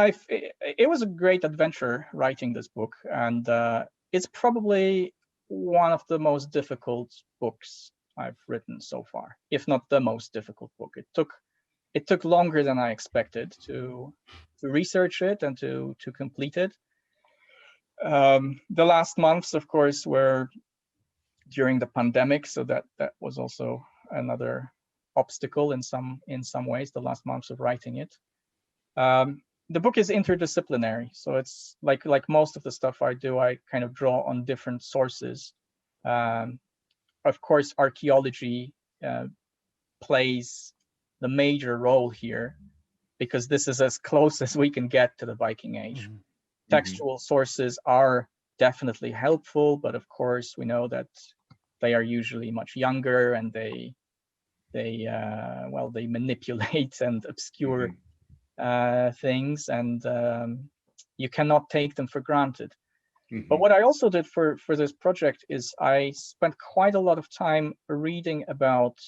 it was a great adventure writing this book, and it's probably one of the most difficult books I've written so far, if not the most difficult book. It took longer than I expected to research it and to complete it. The last months, of course, were during the pandemic, so that was also another obstacle in some ways. The last months of writing it. The book is interdisciplinary, so it's like most of the stuff I do, I kind of draw on different sources. Of course, archaeology plays the major role here, because this is as close as we can get to the Viking Age. Textual sources are definitely helpful, but of course we know that they are usually much younger, and they manipulate and obscure things, and you cannot take them for granted. But what I also did for this project is I spent quite a lot of time reading about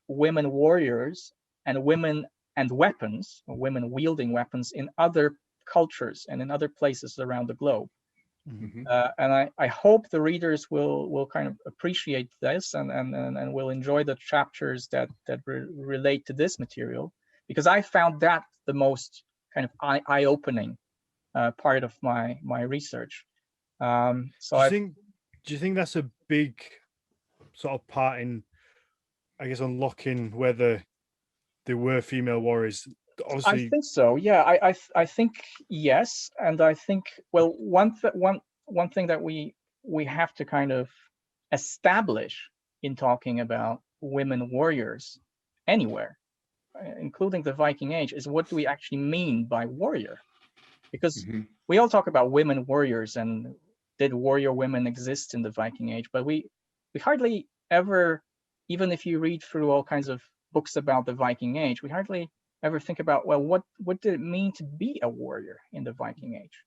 women warriors and women and weapons, or women wielding weapons in other cultures and in other places around the globe. And I hope the readers will kind of appreciate this and will enjoy the chapters that relate to this material, because I found that the most kind of eye-opening part of my research. So do you think that's a big sort of part in, I guess, unlocking whether there were female warriors? Obviously, I think so. Yeah, I think yes, and I think, well, one thing that we have to kind of establish in talking about women warriors anywhere, including the Viking Age, is what do we actually mean by warrior? Because we all talk about women warriors and did warrior women exist in the Viking Age, but we hardly ever, even if you read through all kinds of books about the Viking Age, we hardly ever think about, well, what did it mean to be a warrior in the Viking Age?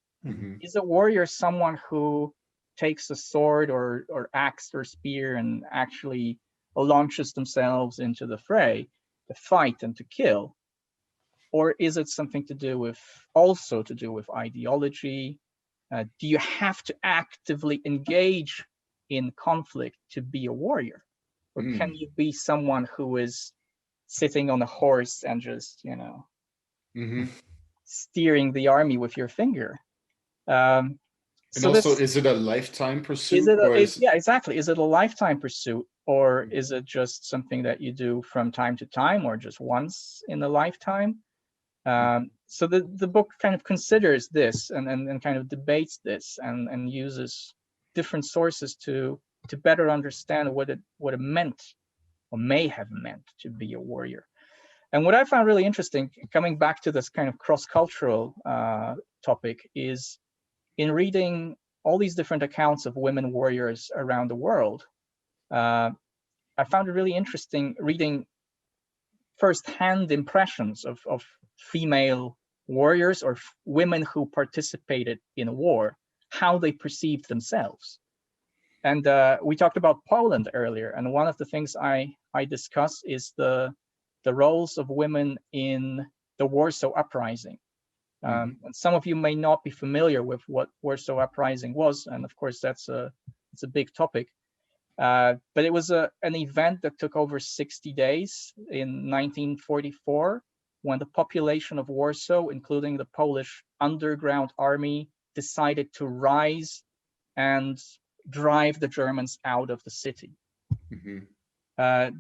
Is a warrior someone who takes a sword or axe or spear and actually launches themselves into the fray to fight and to kill? Or is it something to do with ideology? Do you have to actively engage in conflict to be a warrior? Or can you be someone who is sitting on a horse and just, steering the army with your finger? And so also, this, is it a lifetime pursuit? yeah, exactly. Is it a lifetime pursuit, or is it just something that you do from time to time, or just once in a lifetime? So the book kind of considers this and kind of debates this and uses different sources to better understand what it meant, or may have meant, to be a warrior. And what I found really interesting, coming back to this kind of cross-cultural topic, is in reading all these different accounts of women warriors around the world, I found it really interesting reading first-hand impressions of female warriors or women who participated in a war, how they perceived themselves. And we talked about Poland earlier, and one of the things I discuss is the roles of women in the Warsaw Uprising. And some of you may not be familiar with what Warsaw Uprising was, and of course it's a big topic. But it was an event that took over 60 days in 1944, when the population of Warsaw, including the Polish underground army, decided to rise and drive the Germans out of the city.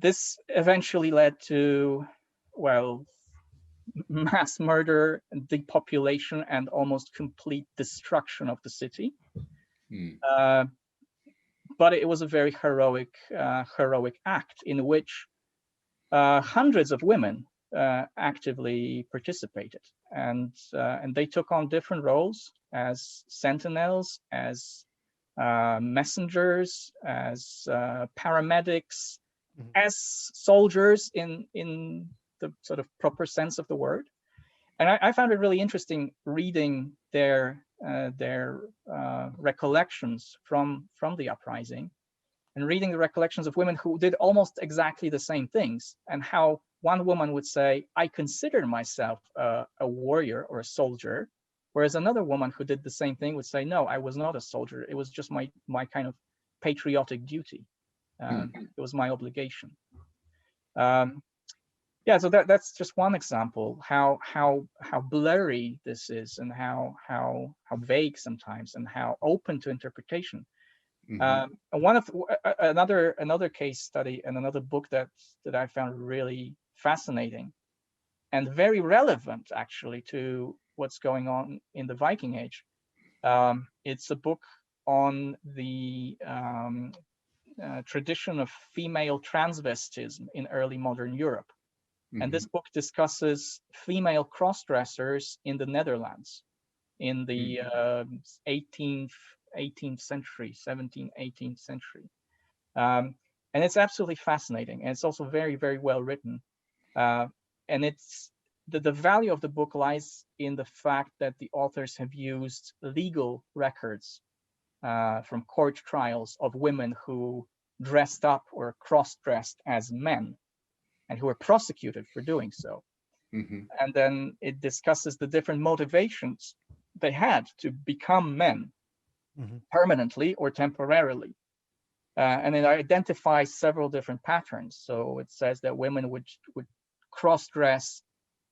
This eventually led to, well, mass murder, depopulation, and almost complete destruction of the city. But it was a very heroic act in which hundreds of women actively participated, and they took on different roles as sentinels, as messengers, as paramedics, as soldiers in the sort of proper sense of the word. And I found it really interesting reading their recollections from the uprising, and reading the recollections of women who did almost exactly the same things, and how one woman would say, I consider myself a warrior or a soldier, whereas another woman who did the same thing would say, no, I was not a soldier. It was just my kind of patriotic duty. It was my obligation. Yeah, so that's just one example how blurry this is, and how vague sometimes, and how open to interpretation. And another case study and another book that I found really fascinating and very relevant actually to what's going on in the Viking Age. It's a book on the tradition of female transvestism in early modern Europe. And this book discusses female cross-dressers in the Netherlands in the 18th century, 17th, 18th century. And it's absolutely fascinating. And it's also very, very well written. And it's the value of the book lies in the fact that the authors have used legal records from court trials of women who dressed up or cross-dressed as men, and who were prosecuted for doing so. And then it discusses the different motivations they had to become men permanently or temporarily. And it identifies several different patterns. So it says that women would cross-dress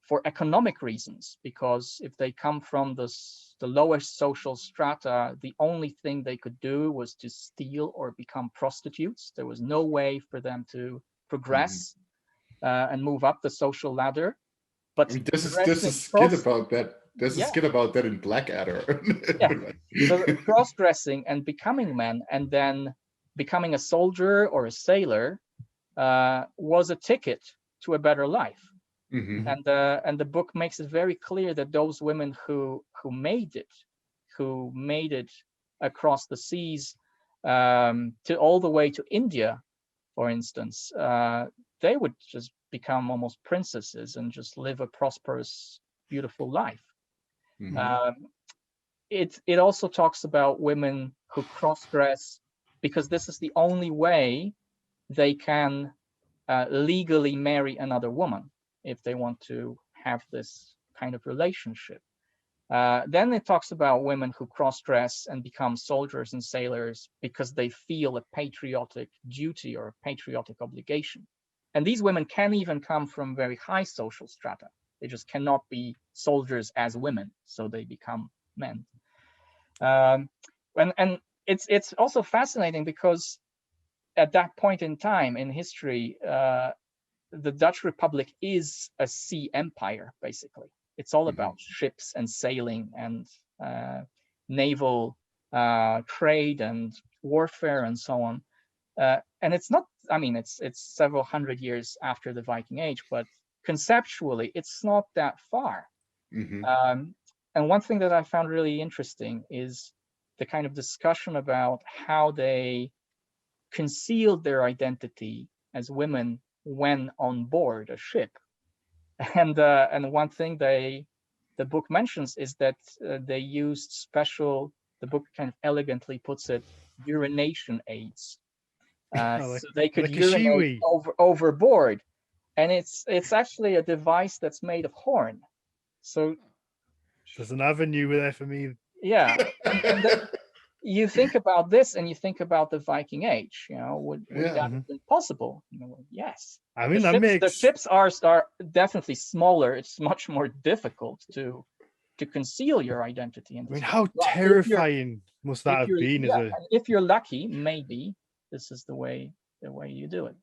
for economic reasons, because if they come from the lowest social strata, the only thing they could do was to steal or become prostitutes. There was no way for them to progress and move up the social ladder. But I mean, there's a skit about that. There's a Yeah. skit about that in Blackadder. Yeah. So cross-dressing and becoming men, and then becoming a soldier or a sailor, was a ticket to a better life. And the book makes it very clear that those women who made it across the seas, to all the way to India, for instance, they would just become almost princesses and just live a prosperous, beautiful life. It also talks about women who cross-dress because this is the only way they can legally marry another woman if they want to have this kind of relationship. Then it talks about women who cross-dress and become soldiers and sailors because they feel a patriotic duty or a patriotic obligation. And these women can even come from very high social strata. They just cannot be soldiers as women, so they become men. And it's also fascinating because at that point in time in history, the Dutch Republic is a sea empire, basically. It's all about ships and sailing and naval trade and warfare and so on. And it's not, I mean, it's several hundred years after the Viking Age, but conceptually, it's not that far. And one thing that I found really interesting is the kind of discussion about how they concealed their identity as women when on board a ship. And one thing the book mentions is that they used special, the book kind of elegantly puts it, urination aids. So they could urinate overboard. And it's actually a device that's made of horn. So there's an avenue there for me. Yeah. And then you think about this and you think about the Viking Age, would that have been possible? Yes. I mean, the ships are definitely smaller. It's much more difficult to conceal your identity. I mean, how terrifying must that have been? If you're lucky, maybe this is the way you do it.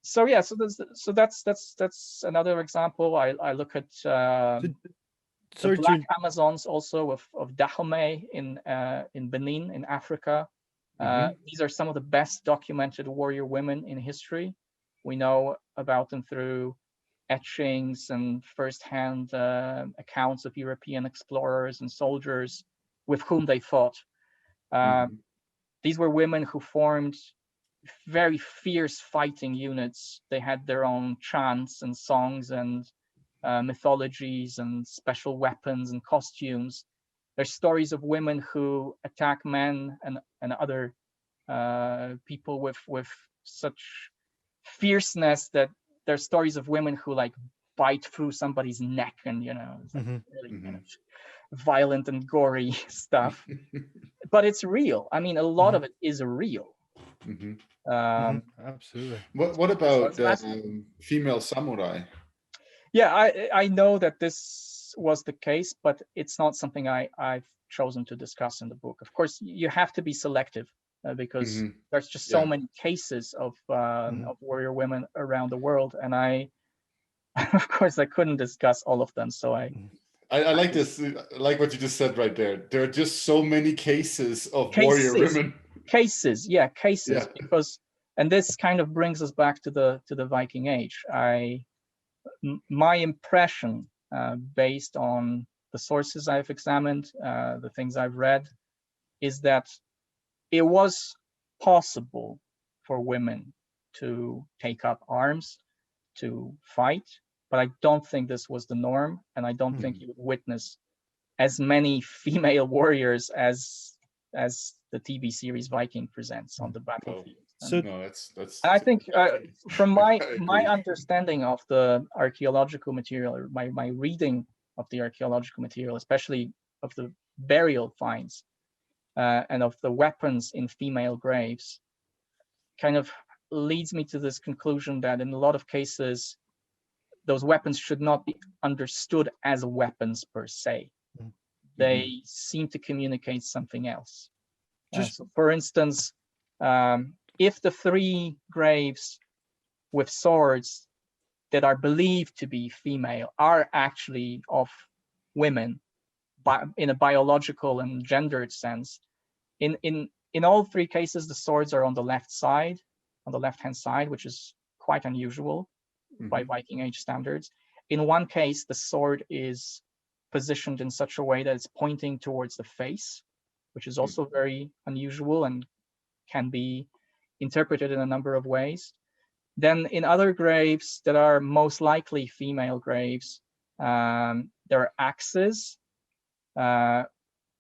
So that's another example. I look at the Black Amazons also of Dahomey in Benin in Africa. These are some of the best documented warrior women in history. We know about them through etchings and first-hand accounts of European explorers and soldiers with whom they fought. These were women who formed very fierce fighting units. They had their own chants and songs and mythologies and special weapons and costumes. There's stories of women who attack men and other people with such fierceness that there's stories of women who like bite through somebody's neck, and it's like really kind of violent and gory stuff. But it's real. I mean, a lot of it is real. Absolutely. What about female samurai? Yeah, I know that this was the case, but it's not something I've chosen to discuss in the book. Of course, you have to be selective because there's just so many cases of warrior women around the world, and I, of course, I couldn't discuss all of them. So I like this, like what you just said right there. There are just so many cases of warrior women. Cases, because, and this kind of brings us back to the Viking Age. My impression, based on the sources I've examined, the things I've read, is that it was possible for women to take up arms, to fight, but I don't think this was the norm, and I don't think you would witness as many female warriors as the TV series Viking presents on the battlefield. So no, that's. I think from my understanding of the archaeological material, or my reading of the archaeological material, especially of the burial finds and of the weapons in female graves, kind of leads me to this conclusion that in a lot of cases, those weapons should not be understood as weapons per se. They seem to communicate something else. So for instance, if the 3 graves with swords that are believed to be female are actually of women, in a biological and gendered sense, in all 3 cases, the swords are on the left side, on the left-hand side, which is quite unusual by Viking Age standards. In one case, the sword is positioned in such a way that it's pointing towards the face, which is also very unusual and can be interpreted in a number of ways. Then in other graves that are most likely female graves, there are axes,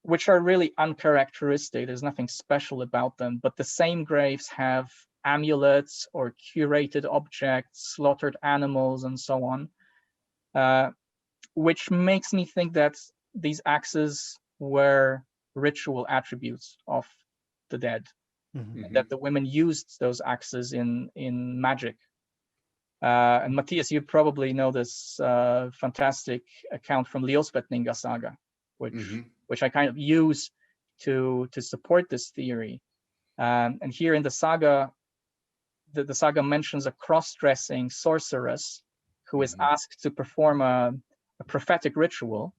which are really uncharacteristic. There's nothing special about them, but the same graves have amulets or curated objects, slaughtered animals, and so on, which makes me think that these axes were ritual attributes of the dead, that the women used those axes in magic. And Mathias, you probably know this fantastic account from Ljósvetninga saga, which I kind of use to support this theory. And here in the saga, the saga mentions a cross-dressing sorceress who is asked to perform a prophetic ritual,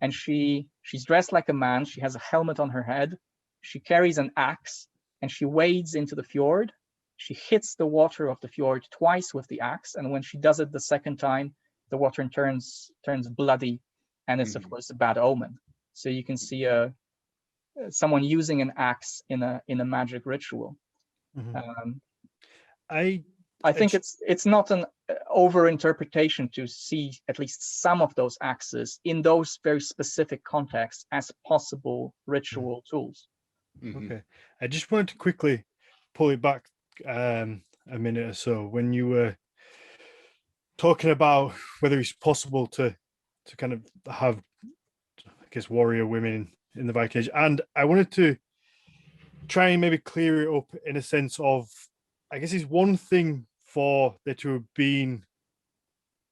and she's dressed like a man. She has a helmet on her head. She carries an axe, and she wades into the fjord. She hits the water of the fjord twice with the axe, and when she does it the second time, the water turns bloody, and it's of course a bad omen. So you can see someone using an axe in a magic ritual. I think it's not an over-interpretation to see at least some of those axes in those very specific contexts as possible ritual tools. Okay, I just wanted to quickly pull it back a minute or so when you were talking about whether it's possible to kind of have, I guess, warrior women in the Viking Age, and I wanted to try and maybe clear it up in a sense of, I guess it's one thing for there to have been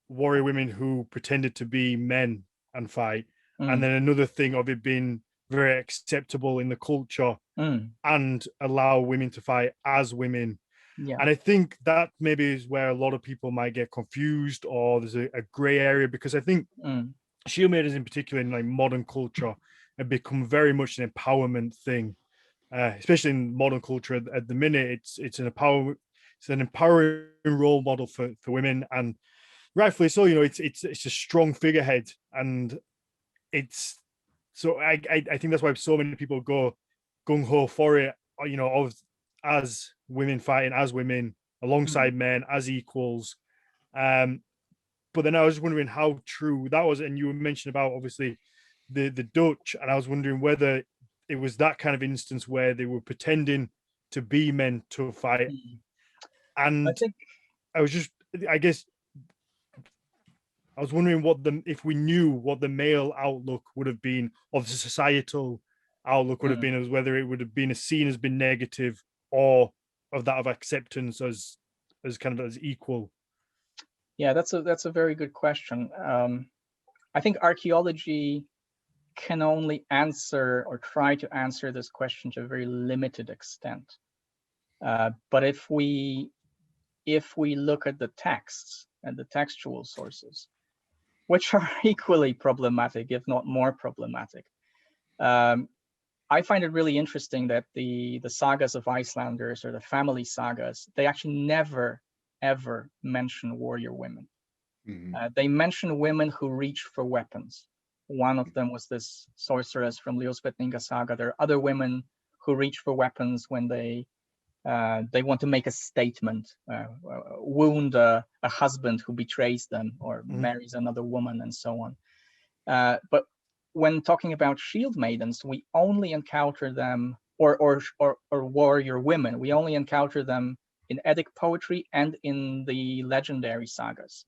warrior women who pretended to be men and fight, and then another thing of it being very acceptable in the culture and allow women to fight as women. And I think that maybe is where a lot of people might get confused, or there's a gray area, because I think shield maidens in particular in like modern culture have become very much an empowerment thing, especially in modern culture at the minute. It's an empowerment. it's an empowering role model for women, and rightfully so. It's a strong figurehead, and it's so I think that's why so many people go gung ho for it. As women fighting as women alongside men as equals. But then I was wondering how true that was, and you were mentioning about obviously the Dutch, and I was wondering whether it was that kind of instance where they were pretending to be men to fight. And I guess I was wondering if we knew what the male outlook would have been, or the societal outlook would have been, as whether it would have been seen as being negative, or of that of acceptance as kind of as equal. Yeah, that's a very good question. I think archaeology can only answer or try to answer this question to a very limited extent. But if we look at the texts and the textual sources, which are equally problematic, if not more problematic, I find it really interesting that the sagas of Icelanders, or the family sagas, they actually never ever mention warrior women. They mention women who reach for weapons. One of them was this sorceress from Ljósvetninga saga. There are other women who reach for weapons when they want to make a statement, wound a husband who betrays them or marries another woman, and so on. But when talking about shield maidens, we only encounter them, or warrior women, we only encounter them in Eddic poetry and in the legendary sagas.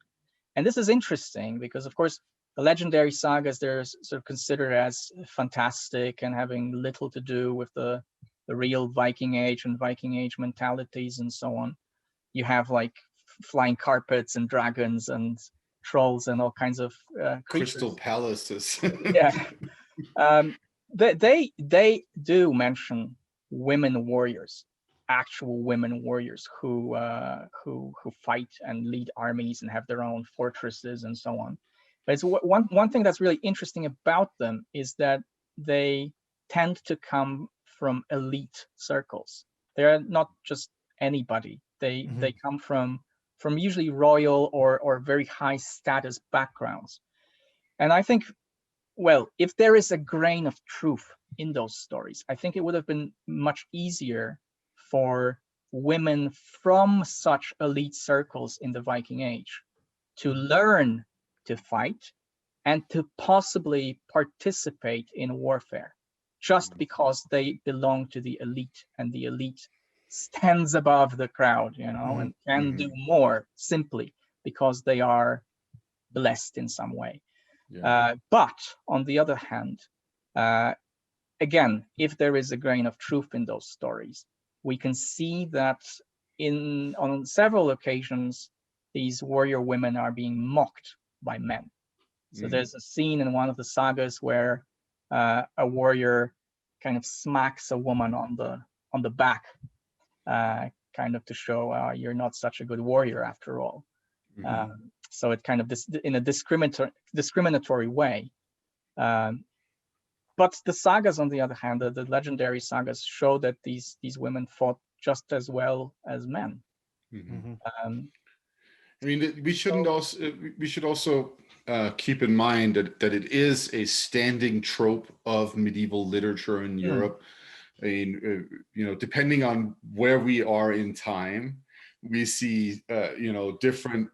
And this is interesting because, of course, the legendary sagas, they're sort of considered as fantastic and having little to do with the real Viking Age and Viking Age mentalities and so on. You have like flying carpets and dragons and trolls and all kinds of creatures. Crystal palaces. Yeah. They do mention women warriors, actual women warriors who fight and lead armies and have their own fortresses and so on. But it's one thing that's really interesting about them is that they tend to come from elite circles. They're not just anybody. They come from usually royal or very high status backgrounds. And I think, well, if there is a grain of truth in those stories, I think it would have been much easier for women from such elite circles in the Viking Age to learn to fight and to possibly participate in warfare, just because they belong to the elite, and the elite stands above the crowd, and can do more simply because they are blessed in some way. Yeah. But on the other hand, again, if there is a grain of truth in those stories, we can see that on several occasions, these warrior women are being mocked by men. So there's a scene in one of the sagas where a warrior kind of smacks a woman on the back, kind of to show you're not such a good warrior after all. So it kind of in a discriminatory way. But the sagas, on the other hand, the legendary sagas, show that these women fought just as well as men. I mean, we should also keep in mind that it is a standing trope of medieval literature in Europe. I mean, depending on where we are in time, we see different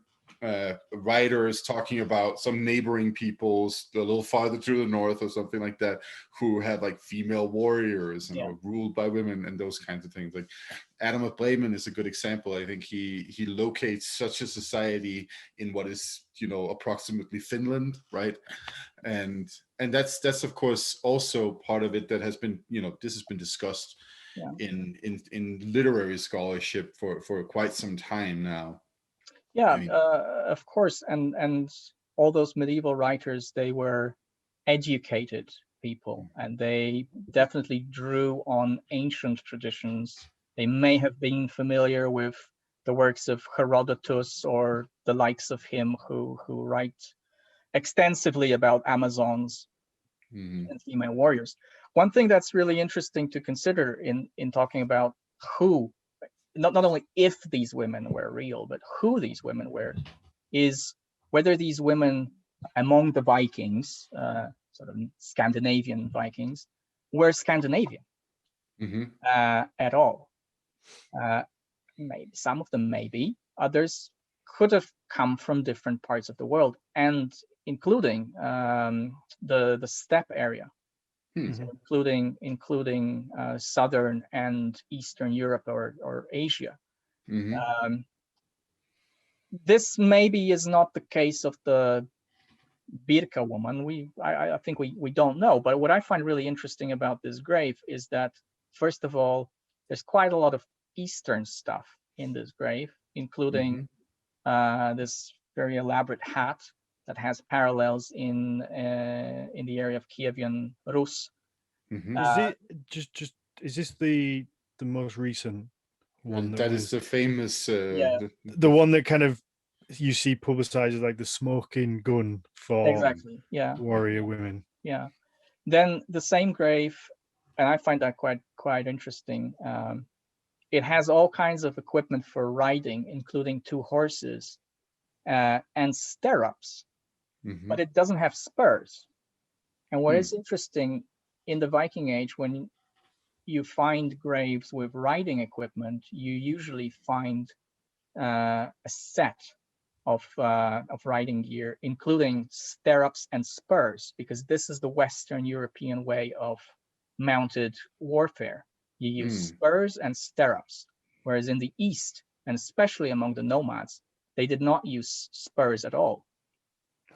writers talking about some neighboring peoples a little farther to the north or something like that, who had like female warriors and were ruled by women and those kinds of things. Like Adam of Bremen is a good example. I think he locates such a society in what is approximately Finland, right? And that's of course also part of it that has been this has been discussed in literary scholarship for quite some time now. Yeah, of course, and all those medieval writers, they were educated people, and they definitely drew on ancient traditions. They may have been familiar with the works of Herodotus or the likes of him, who write extensively about Amazons and female warriors. One thing that's really interesting to consider in talking about who not only if these women were real, but who these women were, is whether these women among the Vikings, sort of Scandinavian Vikings, were Scandinavian at all. Maybe some of them, maybe others could have come from different parts of the world, and including the steppe area, so including southern and eastern Europe or Asia. This maybe is not the case of the Birka woman. I think we don't know. But what I find really interesting about this grave is that, first of all, there's quite a lot of Eastern stuff in this grave, including this very elaborate hat that has parallels in the area of Kievan Rus. Is this the most recent one? That is the famous the one that kind of you see publicized as like the smoking gun for warrior women. Yeah. Then the same grave, and I find that quite interesting. It has all kinds of equipment for riding, including 2 horses and stirrups, but it doesn't have spurs. And what is interesting in the Viking Age, when you find graves with riding equipment, you usually find a set of riding gear, including stirrups and spurs, because this is the Western European way of mounted warfare. You use spurs and stirrups, whereas in the East, and especially among the nomads, they did not use spurs at all.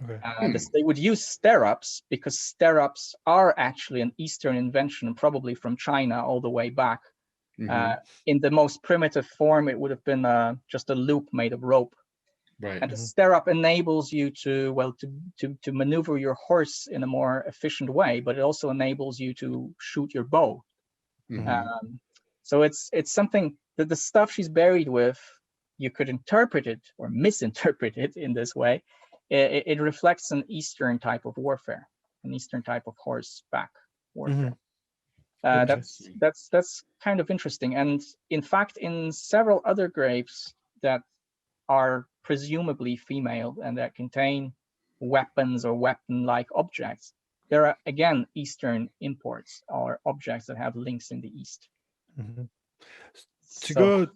They would use stirrups because stirrups are actually an Eastern invention, probably from China all the way back. In the most primitive form, it would have been just a loop made of rope. Right. And the stirrup enables you to maneuver your horse in a more efficient way, but it also enables you to shoot your bow. So it's something that the stuff she's buried with, you could interpret it or misinterpret it in this way. It reflects an Eastern type of warfare, an Eastern type of horseback warfare. That's kind of interesting. And in fact, in several other graves that are presumably female and that contain weapons or weapon-like objects, there are again Eastern imports or objects that have links in the East. To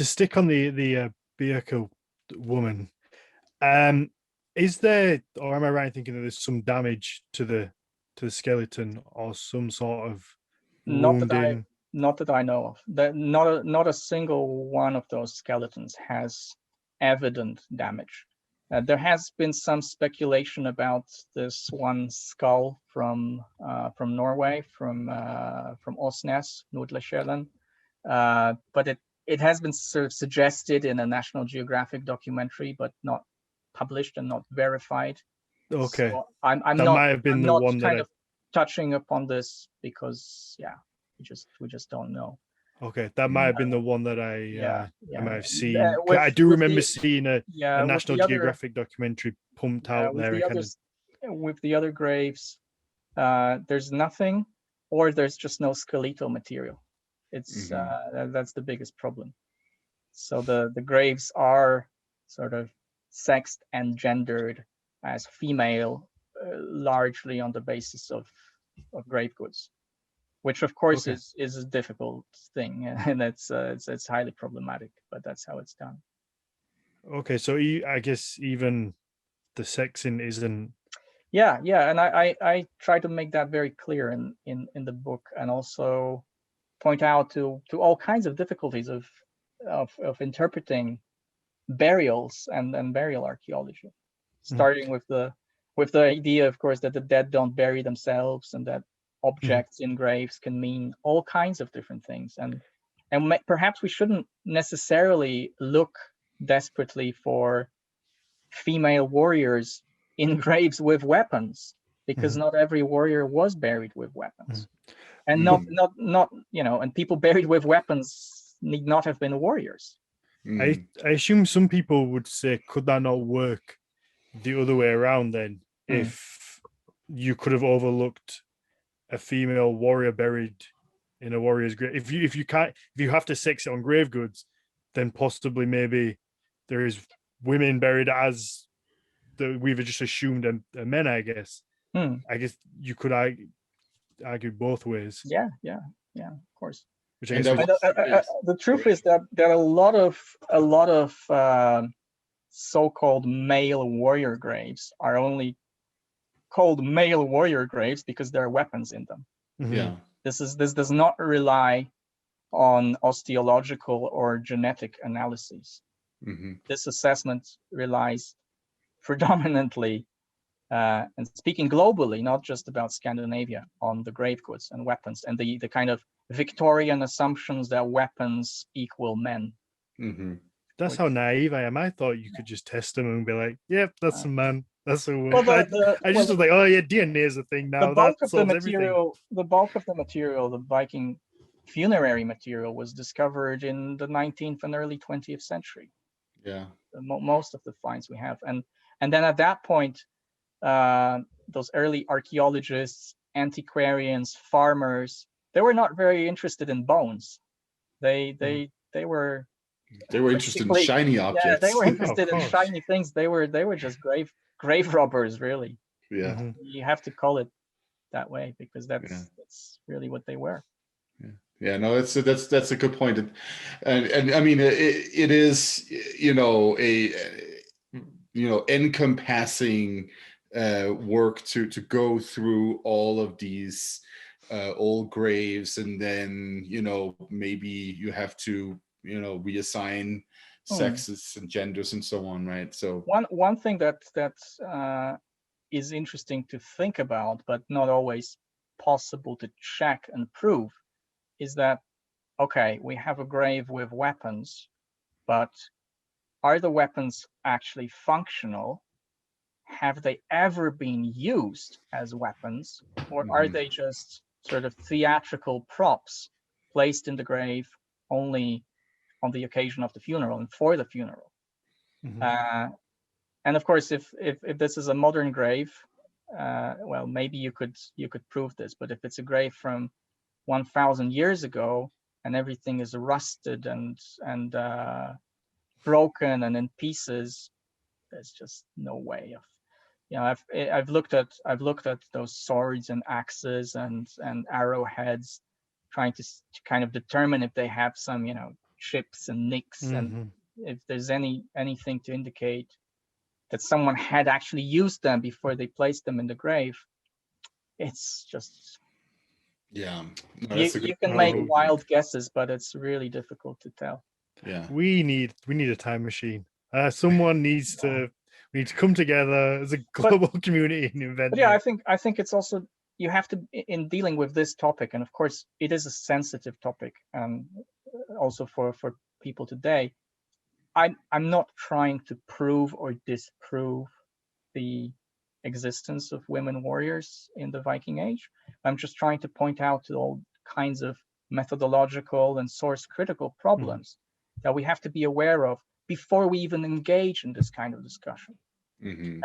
stick on the Birka woman, is there, or am I right in thinking that there's some damage to the skeleton or some sort of wounding? Not that I know of. Not a single one of those skeletons has evident damage. There has been some speculation about this one skull from Norway, from Osnes, Nordlesjølen, but it has been sort of suggested in a National Geographic documentary, but not published and not verified. Okay, so I'm that not, might have been I'm the not one kind that of touching upon this because we just don't know. Okay, that might have been the one that I might have seen. I do remember seeing a National Geographic documentary pumped out there. With the other graves, there's nothing, or there's just no skeletal material. It's that's the biggest problem. So the graves are sort of sexed and gendered as female, largely on the basis of grave goods, which of course is a difficult thing, and it's highly problematic, but that's how it's done. Okay, so I guess even the sexing isn't. Yeah, and I try to make that very clear in the book, and also point out to all kinds of difficulties of interpreting burials and burial archaeology, starting with the idea, of course, that the dead don't bury themselves, and that objects in graves can mean all kinds of different things, and perhaps we shouldn't necessarily look desperately for female warriors in graves with weapons, because not every warrior was buried with weapons, and not and people buried with weapons need not have been warriors. I assume some people would say, could that not work the other way around then? If you could have overlooked a female warrior buried in a warrior's grave. If you have to sex it on grave goods, then possibly maybe there is women buried as we've just assumed are men, I guess. I guess you could argue both ways. Yeah, of course. Which I guess the truth is that there are a lot of so-called male warrior graves are only called male warrior graves because there are weapons in them. Yeah. This does not rely on osteological or genetic analyses. This assessment relies predominantly, and speaking globally, not just about Scandinavia, on the grave goods and weapons and the kind of Victorian assumptions that weapons equal men. That's how naive I am. I thought you could just test them and be like, "Yep, that's a man. That's a woman." I just was like, "Oh yeah, DNA is a thing now." The bulk of the material, the Viking funerary material, was discovered in the 19th and early 20th century. Yeah, most of the finds we have, and then at that point, those early archaeologists, antiquarians, farmers, they were not very interested in bones. They were interested in shiny objects. Yeah, they were interested in shiny things. They were just grave robbers, really. Yeah. You have to call it that way because that's really what they were. Yeah, no, that's a good point, and I mean it is encompassing work to go through all of these old graves, and then maybe you have to reassign sexes and genders and so on, right? So one thing that is interesting to think about, but not always possible to check and prove, is that, okay, we have a grave with weapons, but are the weapons actually functional? Have they ever been used as weapons, or are they just sort of theatrical props placed in the grave only on the occasion of the funeral and for the funeral? And of course, if this is a modern grave, well, maybe you could prove this. But if it's a grave from 1,000 years ago and everything is rusted and broken and in pieces, there's just no way of. I've looked at those swords and axes and arrowheads, trying to kind of determine if they have some chips and nicks, and if there's anything to indicate that someone had actually used them before they placed them in the grave. It's just you can make wild guesses, but it's really difficult to tell. Yeah, we need a time machine. Someone needs to. We need to come together as a global community and invent. But yeah, I think it's also, you have to, in dealing with this topic, and of course it is a sensitive topic, also for people today. I'm not trying to prove or disprove the existence of women warriors in the Viking Age. I'm just trying to point out to all kinds of methodological and source critical problems that we have to be aware of before we even engage in this kind of discussion. And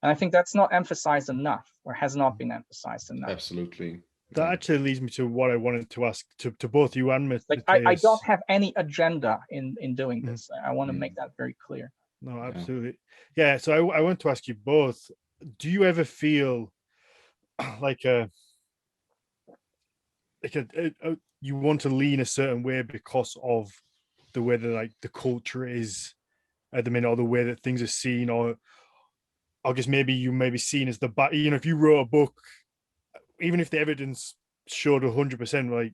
I think that's not emphasized enough, or has not been emphasized enough. Absolutely. That actually leads me to what I wanted to ask to both you and Matthias. Like, I don't have any agenda in doing this. I want to make that very clear. No, absolutely. Yeah, so I want to ask you both, do you ever feel like you want to lean a certain way because of the way that the culture is at the minute, or the way that things are seen, or I guess maybe you may be seen as the bad, if you wrote a book, even if the evidence showed 100%, like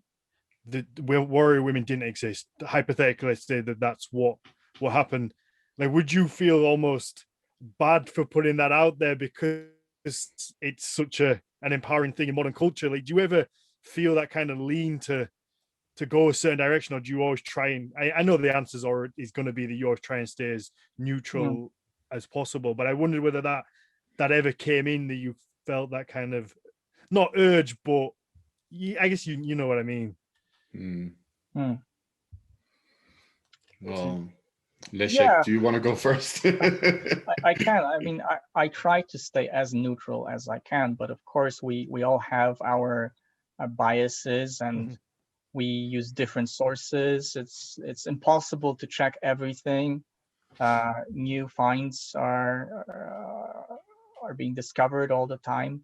the warrior women didn't exist, hypothetically, let's say that's what happened, like, would you feel almost bad for putting that out there because it's such an empowering thing in modern culture? Like, do you ever feel that kind of lean to go a certain direction, or do you always try and I know the answers is going to be that you always try and stay as neutral as possible, but I wondered whether that ever came in, that you felt that kind of, not urge, but I guess you know what I mean. Well, Leszek, do you want to go first? I can. I mean, I try to stay as neutral as I can, but of course we all have our biases, and we use different sources. It's impossible to check everything. New finds are being discovered all the time.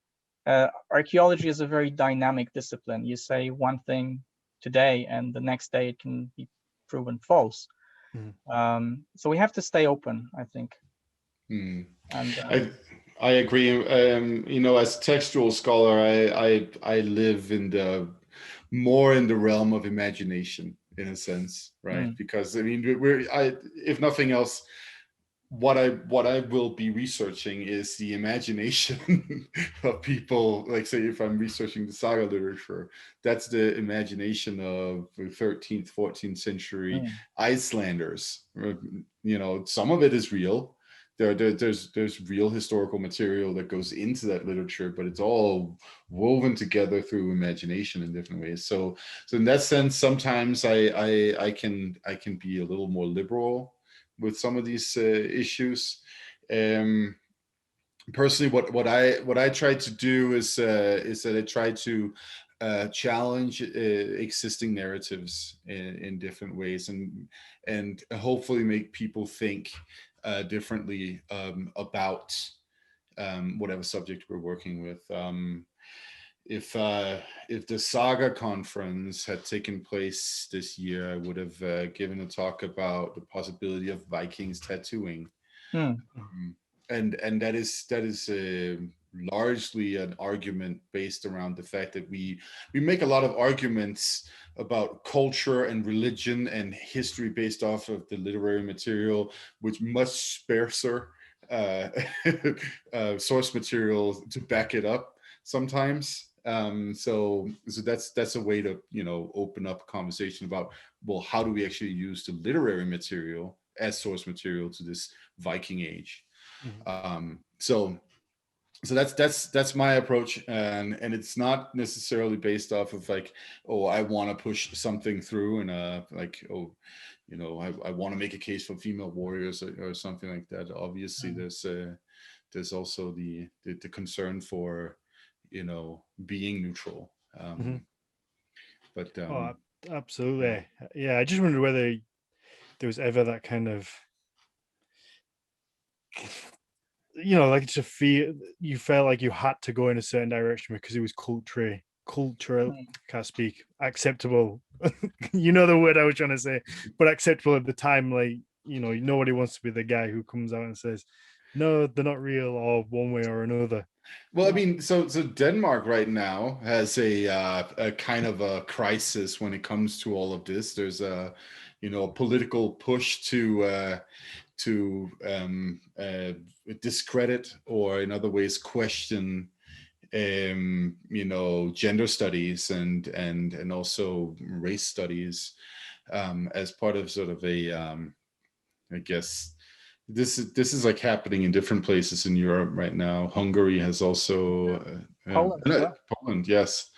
Archaeology is a very dynamic discipline. You say one thing today, and the next day it can be proven false. So we have to stay open, I think. And I agree. You know, as textual scholar, I live more in the realm of imagination, in a sense, right? Because I mean, if nothing else, what I will be researching is the imagination of people. Like, say, if I'm researching the saga literature, that's the imagination of the 13th, 14th century Icelanders. You know, some of it is real. There's real historical material that goes into that literature, but it's all woven together through imagination in different ways. So in that sense, sometimes I can be a little more liberal with some of these issues. Personally, what I try to do is that I try to challenge existing narratives in different ways, and hopefully make people think differently about whatever subject we're working with. If the Saga conference had taken place this year, I would have given a talk about the possibility of Vikings tattooing, and that is largely an argument based around the fact that we make a lot of arguments about culture and religion and history based off of the literary material, which much sparser source material to back it up sometimes. So that's a way to, you know, open up a conversation about, well, how do we actually use the literary material as source material to this Viking Age? So that's my approach, and it's not necessarily based off of like, oh, I want to push something through, and like, oh, you know, I want to make a case for female warriors or something like that. Obviously, there's also the concern for, you know, being neutral. But absolutely, yeah. I just wondered whether there was ever that kind of, you know, like, to feel you felt like you had to go in a certain direction because it was cultural, can't speak, acceptable. You know the word I was trying to say, but acceptable at the time. Like, you know, nobody wants to be the guy who comes out and says, no, they're not real, or one way or another. Well, I mean, so Denmark right now has a kind of a crisis when it comes to all of this. There's a, you know, a political push to discredit, or in other ways question, you know, gender studies and also race studies, as part of sort of a, I guess this is like happening in different places in Europe right now. Hungary has also Poland, yes.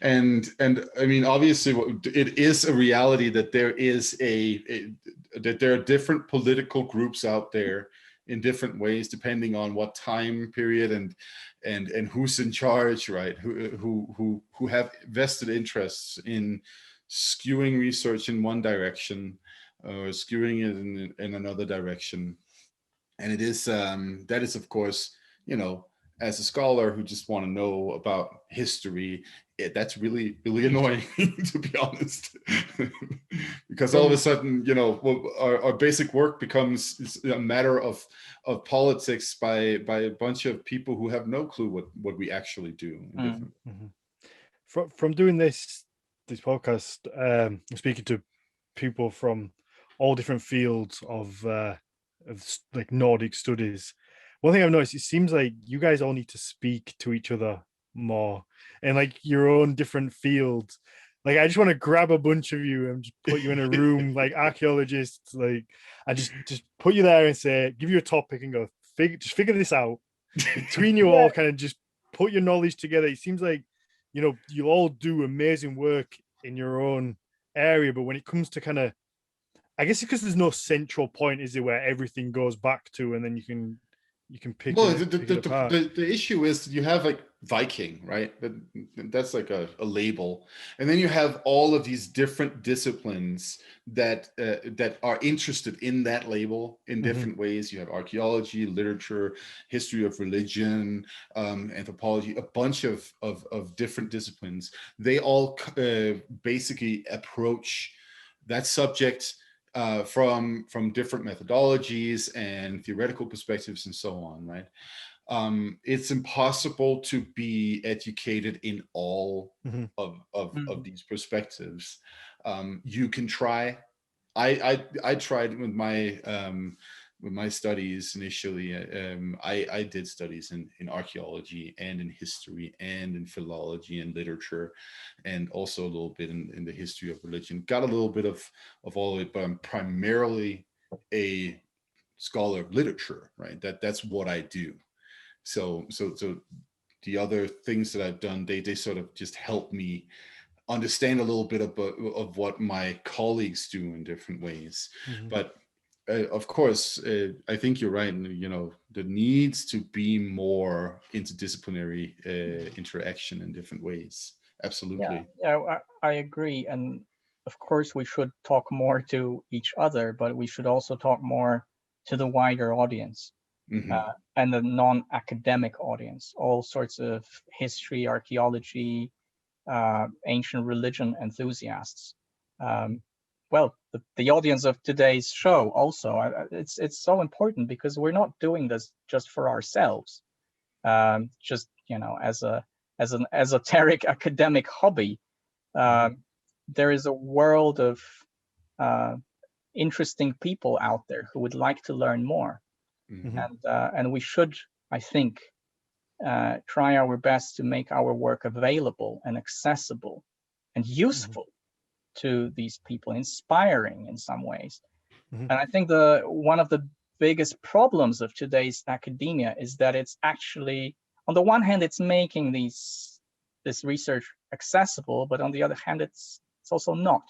And I mean, obviously, it is a reality that there is that there are different political groups out there in different ways, depending on what time period and who's in charge, right? Who have vested interests in skewing research in one direction or skewing it in another direction. And it is that is, of course, you know, as a scholar who just want to know about history, that's really, really annoying, to be honest. Because all of a sudden, you know, our basic work becomes a matter of politics by a bunch of people who have no clue what we actually do. From doing this podcast, speaking to people from all different fields of like Nordic studies, one thing I've noticed, it seems like you guys all need to speak to each other more, and like your own different fields. Like, I just want to grab a bunch of you and just put you in a room like archaeologists, like, I just put you there and say, give you a topic and go, just figure this out between you all, kind of just put your knowledge together. It seems like, you know, you all do amazing work in your own area, but when it comes to kind of, I guess because there's no central point, is it, where everything goes back to, and then you can you can pick Well, it apart. the issue is that you have like Viking, right? That's like a label, and then you have all of these different disciplines that are interested in that label in different ways. You have archaeology, literature, history of religion, anthropology, a bunch of different disciplines. They all basically approach that subject from different methodologies and theoretical perspectives and so on, right? It's impossible to be educated in all of these perspectives. You can try. I tried with my studies initially. I did studies in archaeology and in history and in philology and literature, and also a little bit in the history of religion. Got a little bit of all of it, but I'm primarily a scholar of literature, right? That's what I do. So the other things that I've done, they sort of just help me understand a little bit of what my colleagues do in different ways. But of course, I think you're right. You know, there needs to be more interdisciplinary interaction in different ways. Absolutely. Yeah, I agree. And of course, we should talk more to each other, but we should also talk more to the wider audience and the non-academic audience, all sorts of history, archaeology, ancient religion enthusiasts. Well, the audience of today's show also, it's so important because we're not doing this just for ourselves, just, you know, as an esoteric academic hobby. There is a world of interesting people out there who would like to learn more, and we should, I think, try our best to make our work available and accessible and useful to these people, inspiring in some ways. And I think one of the biggest problems of today's academia is that it's actually, on the one hand, it's making this research accessible, but on the other hand, it's also not.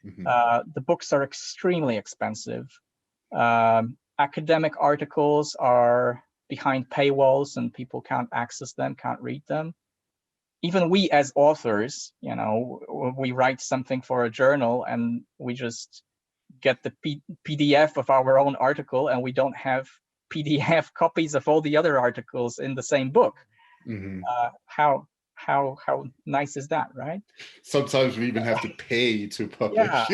The books are extremely expensive. Academic articles are behind paywalls and people can't access them, can't read them. Even we as authors, you know, we write something for a journal and we just get the PDF of our own article, and we don't have PDF copies of all the other articles in the same book. How nice is that, right? Sometimes we even have to pay to publish.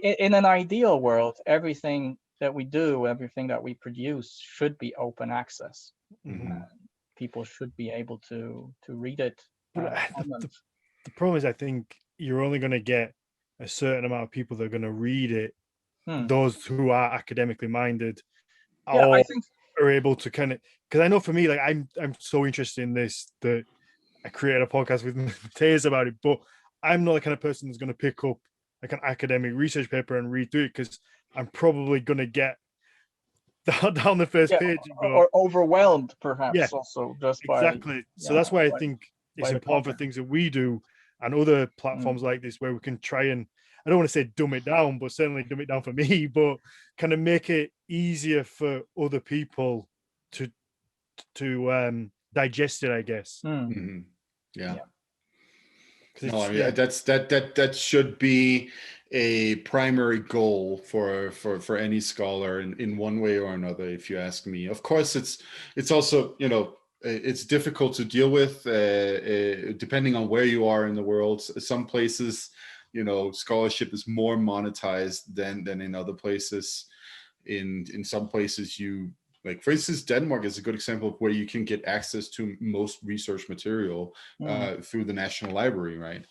In an ideal world, everything that we do, everything that we produce should be open access. People should be able to read it. The problem is, I think you're only going to get a certain amount of people that are going to read it. Those who are academically minded I think are able to kind of, because I know for me, like I'm so interested in this that I created a podcast with Mathias about it, but I'm not the kind of person that's going to pick up like an academic research paper and read through it, because I'm probably going to get down the first page and go, or overwhelmed, perhaps, also just exactly. So that's why I think it's important for things that we do and other platforms like this, where we can try and, I don't want to say dumb it down, but certainly dumb it down for me, but kind of make it easier for other people to digest it, I guess. Yeah. No, I mean, that should be a primary goal for any scholar in one way or another, if you ask me. Of course, it's also, you know, it's difficult to deal with depending on where you are in the world. Some places, you know, scholarship is more monetized than in other places. In some places, like, for instance, Denmark is a good example of where you can get access to most research material through the National Library, right?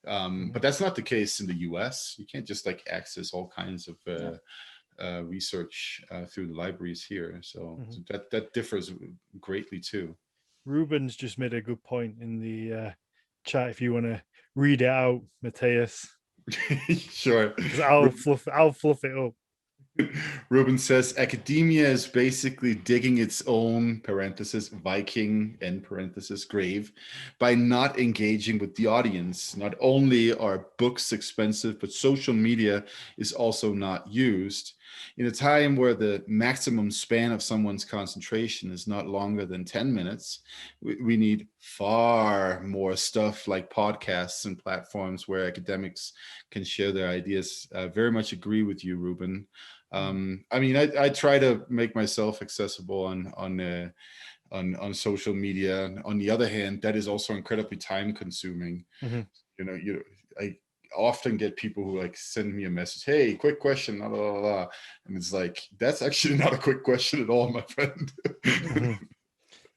But that's not the case in the US. You can't just like access all kinds of research through the libraries here. So that differs greatly too. Ruben's just made a good point in the chat. If you want to read it out, Mathias. Sure. I'll fluff it up. Ruben says academia is basically digging its own (Viking) grave by not engaging with the audience. Not only are books expensive, but social media is also not used. in a time where the maximum span of someone's concentration is not longer than 10 minutes, we need far more stuff like podcasts and platforms where academics can share their ideas. Very much agree with you, Ruben. I mean, I try to make myself accessible on social media. On the other hand, that is also incredibly time consuming. I often get people who like send me a message, hey, quick question, blah, blah, blah, blah. And it's like, that's actually not a quick question at all, my friend. Yeah,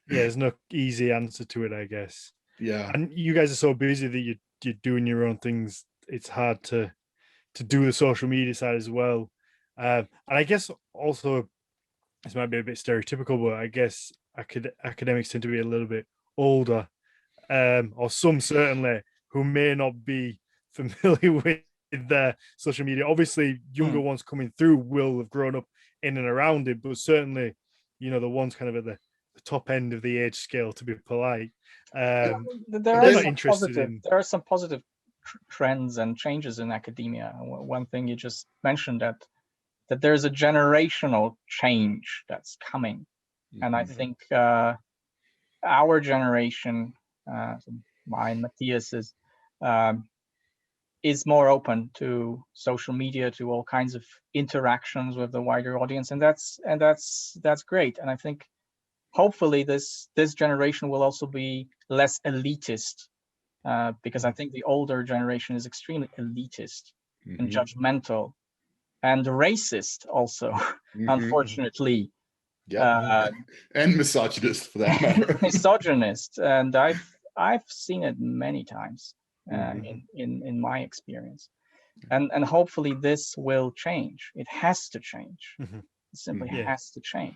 there's no easy answer to it, I guess. Yeah. And you guys are so busy that you're doing your own things. It's hard to do the social media side as well. And I guess also, this might be a bit stereotypical, but I guess academics tend to be a little bit older, or some certainly, who may not be familiar with their social media. Obviously, younger ones coming through will have grown up in and around it, but certainly, the ones kind of at the top end of the age scale, to be polite, there are some positive trends and changes in academia. One thing you just mentioned, that there's a generational change that's coming. And I think our generation, mine, Matthias, is more open to social media, to all kinds of interactions with the wider audience, and that's great. And I think hopefully this generation will also be less elitist, because I think the older generation is extremely elitist and judgmental and racist also, unfortunately. Yeah, and misogynist for that matter. Misogynist, and I've seen it many times in my experience, and hopefully this will change. It has to change. It simply has to change.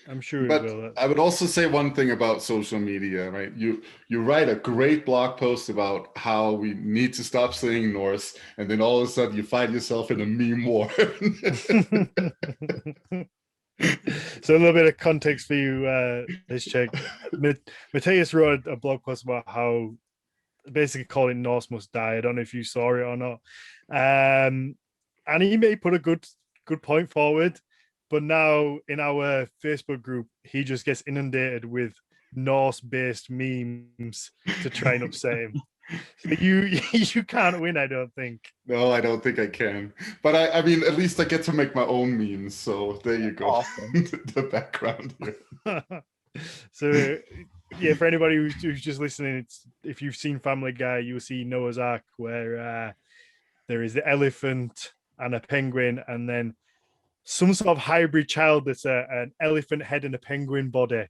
I'm sure but it will. I would also say one thing about social media, right? You write a great blog post about how we need to stop saying Norse, and then all of a sudden you find yourself in a meme war. So a little bit of context for you, Leszek. Matthias wrote a blog post about how basically calling Norse must die. I don't know if you saw it or not. And he may put a good point forward, but now in our Facebook group, he just gets inundated with Norse-based memes to try and upset him. So you can't win, I don't think. No, I don't think I can. But I mean, at least I get to make my own memes. So there you go. Awesome. The background here. So yeah, for anybody who's just listening, if you've seen Family Guy, you'll see Noah's Ark, where there is the elephant and a penguin, and then some sort of hybrid child that's an elephant head and a penguin body.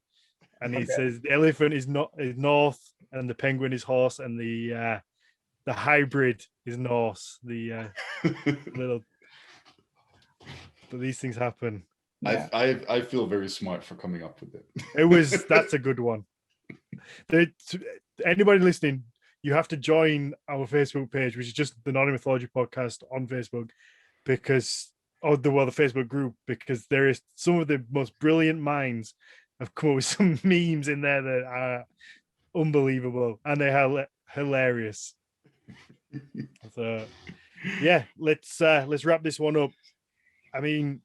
And he says the elephant is North and the penguin is horse, and the hybrid is Norse. The little, but these things happen. Yeah. I feel very smart for coming up with it. That's a good one. Anybody listening, you have to join our Facebook page, which is just the Nordic Mythology podcast on Facebook, because the Facebook group, because there is some of the most brilliant minds have come up with some memes in there that are unbelievable, and they are hilarious. So yeah, let's wrap this one up. I mean,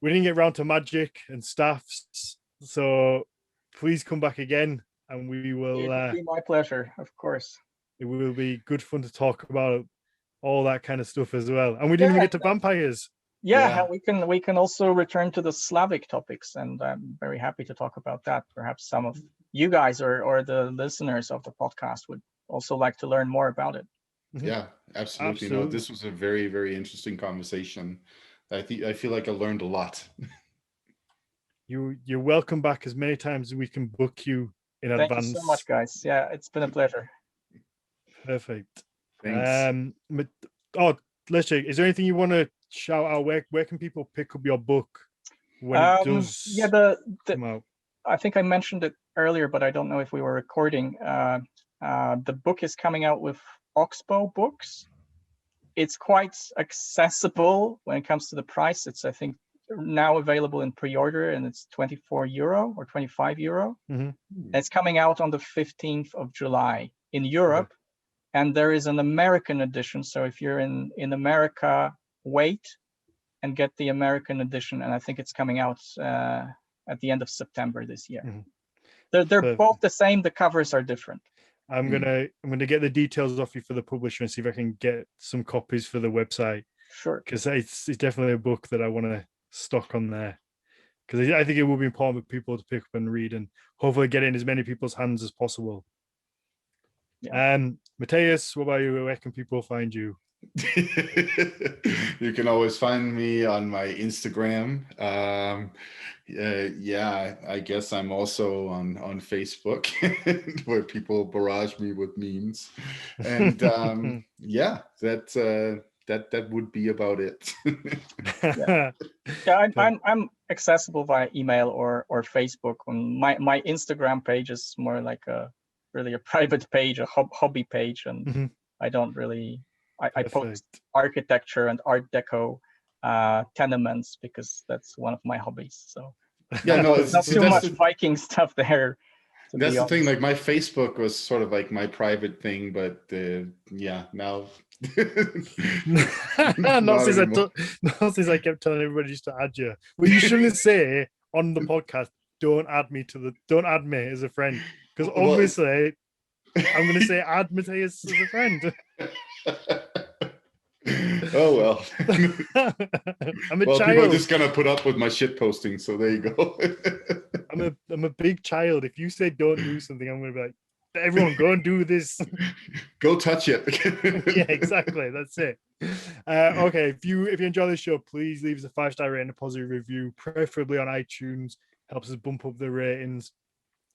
we didn't get around to magic and staffs, so please come back again, and we will. It will be my pleasure, of course. It will be good fun to talk about all that kind of stuff as well. And we didn't even get to vampires. Yeah, we can also return to the Slavic topics, and I'm very happy to talk about that. Perhaps some of you guys or the listeners of the podcast would also like to learn more about it. Yeah, absolutely. No, this was a very, very interesting conversation. I feel like I learned a lot. You're welcome back as many times as we can book you in advance. Thank you so much, guys. Yeah, it's been a pleasure. Perfect. Thanks. Leszek, is there anything you want to shout out? Where can people pick up your book when it does come out? I think I mentioned it earlier, but I don't know if we were recording. The book is coming out with Oxbow Books. It's quite accessible when it comes to the price. It's, I think, now available in pre-order, and it's €24 or €25. It's coming out on the 15th of July in Europe, and there is an American edition. So if you're in America, wait. and get the American edition, and I think it's coming out at the end of September this year. They're both the same. The covers are different. I'm gonna get the details off you for the publisher and see if I can get some copies for the website. Sure. Because it's definitely a book that I want to stock on there. Because I think it will be important for people to pick up and read, and hopefully get it in as many people's hands as possible. Yeah. Matthias, what about you? Where can people find you? You can always find me on my Instagram. Yeah, I guess I'm also on Facebook where people barrage me with memes. And yeah, that would be about it. Yeah, I'm accessible via email or Facebook. My Instagram page is more like really a private page, a hobby page, and I don't really. I post architecture and art deco tenements because that's one of my hobbies. So yeah, no, it's not too much Viking stuff there. That's the thing. Like my Facebook was sort of like my private thing, but yeah, now. Not since I kept telling everybody just to add you. Well, you shouldn't say on the podcast, don't add me as a friend, because obviously I'm going to say add Matthias as a friend. Oh well. I'm a child. People are just gonna put up with my shit posting, so there you go. I'm a big child. If you say don't do something, I'm gonna be like, everyone go and do this. Go touch it. Yeah, exactly. That's it. Okay, if you enjoy this show, please leave us a 5-star rating, a positive review, preferably on iTunes. Helps us bump up the ratings.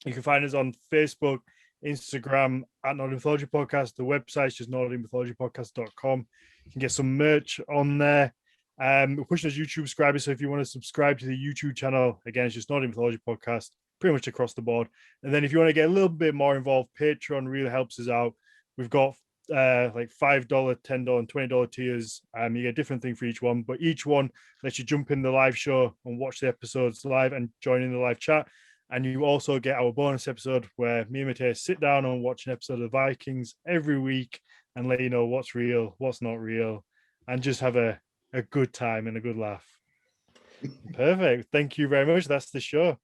You can find us on Facebook, Instagram at Nordic Mythology Podcast. The website is just nordicmythologypodcast.com. You can get some merch on there. We're pushing as YouTube subscribers, so if you want to subscribe to the YouTube channel, again, it's just Nordic Mythology Podcast, pretty much across the board. And then if you want to get a little bit more involved, Patreon really helps us out. We've got like $5, $10, and $20 tiers. You get a different thing for each one, but each one lets you jump in the live show and watch the episodes live and join in the live chat. And you also get our bonus episode where me and Matthias sit down and watch an episode of the Vikings every week and let you know what's real, what's not real, and just have a good time and a good laugh. Perfect. Thank you very much. That's the show.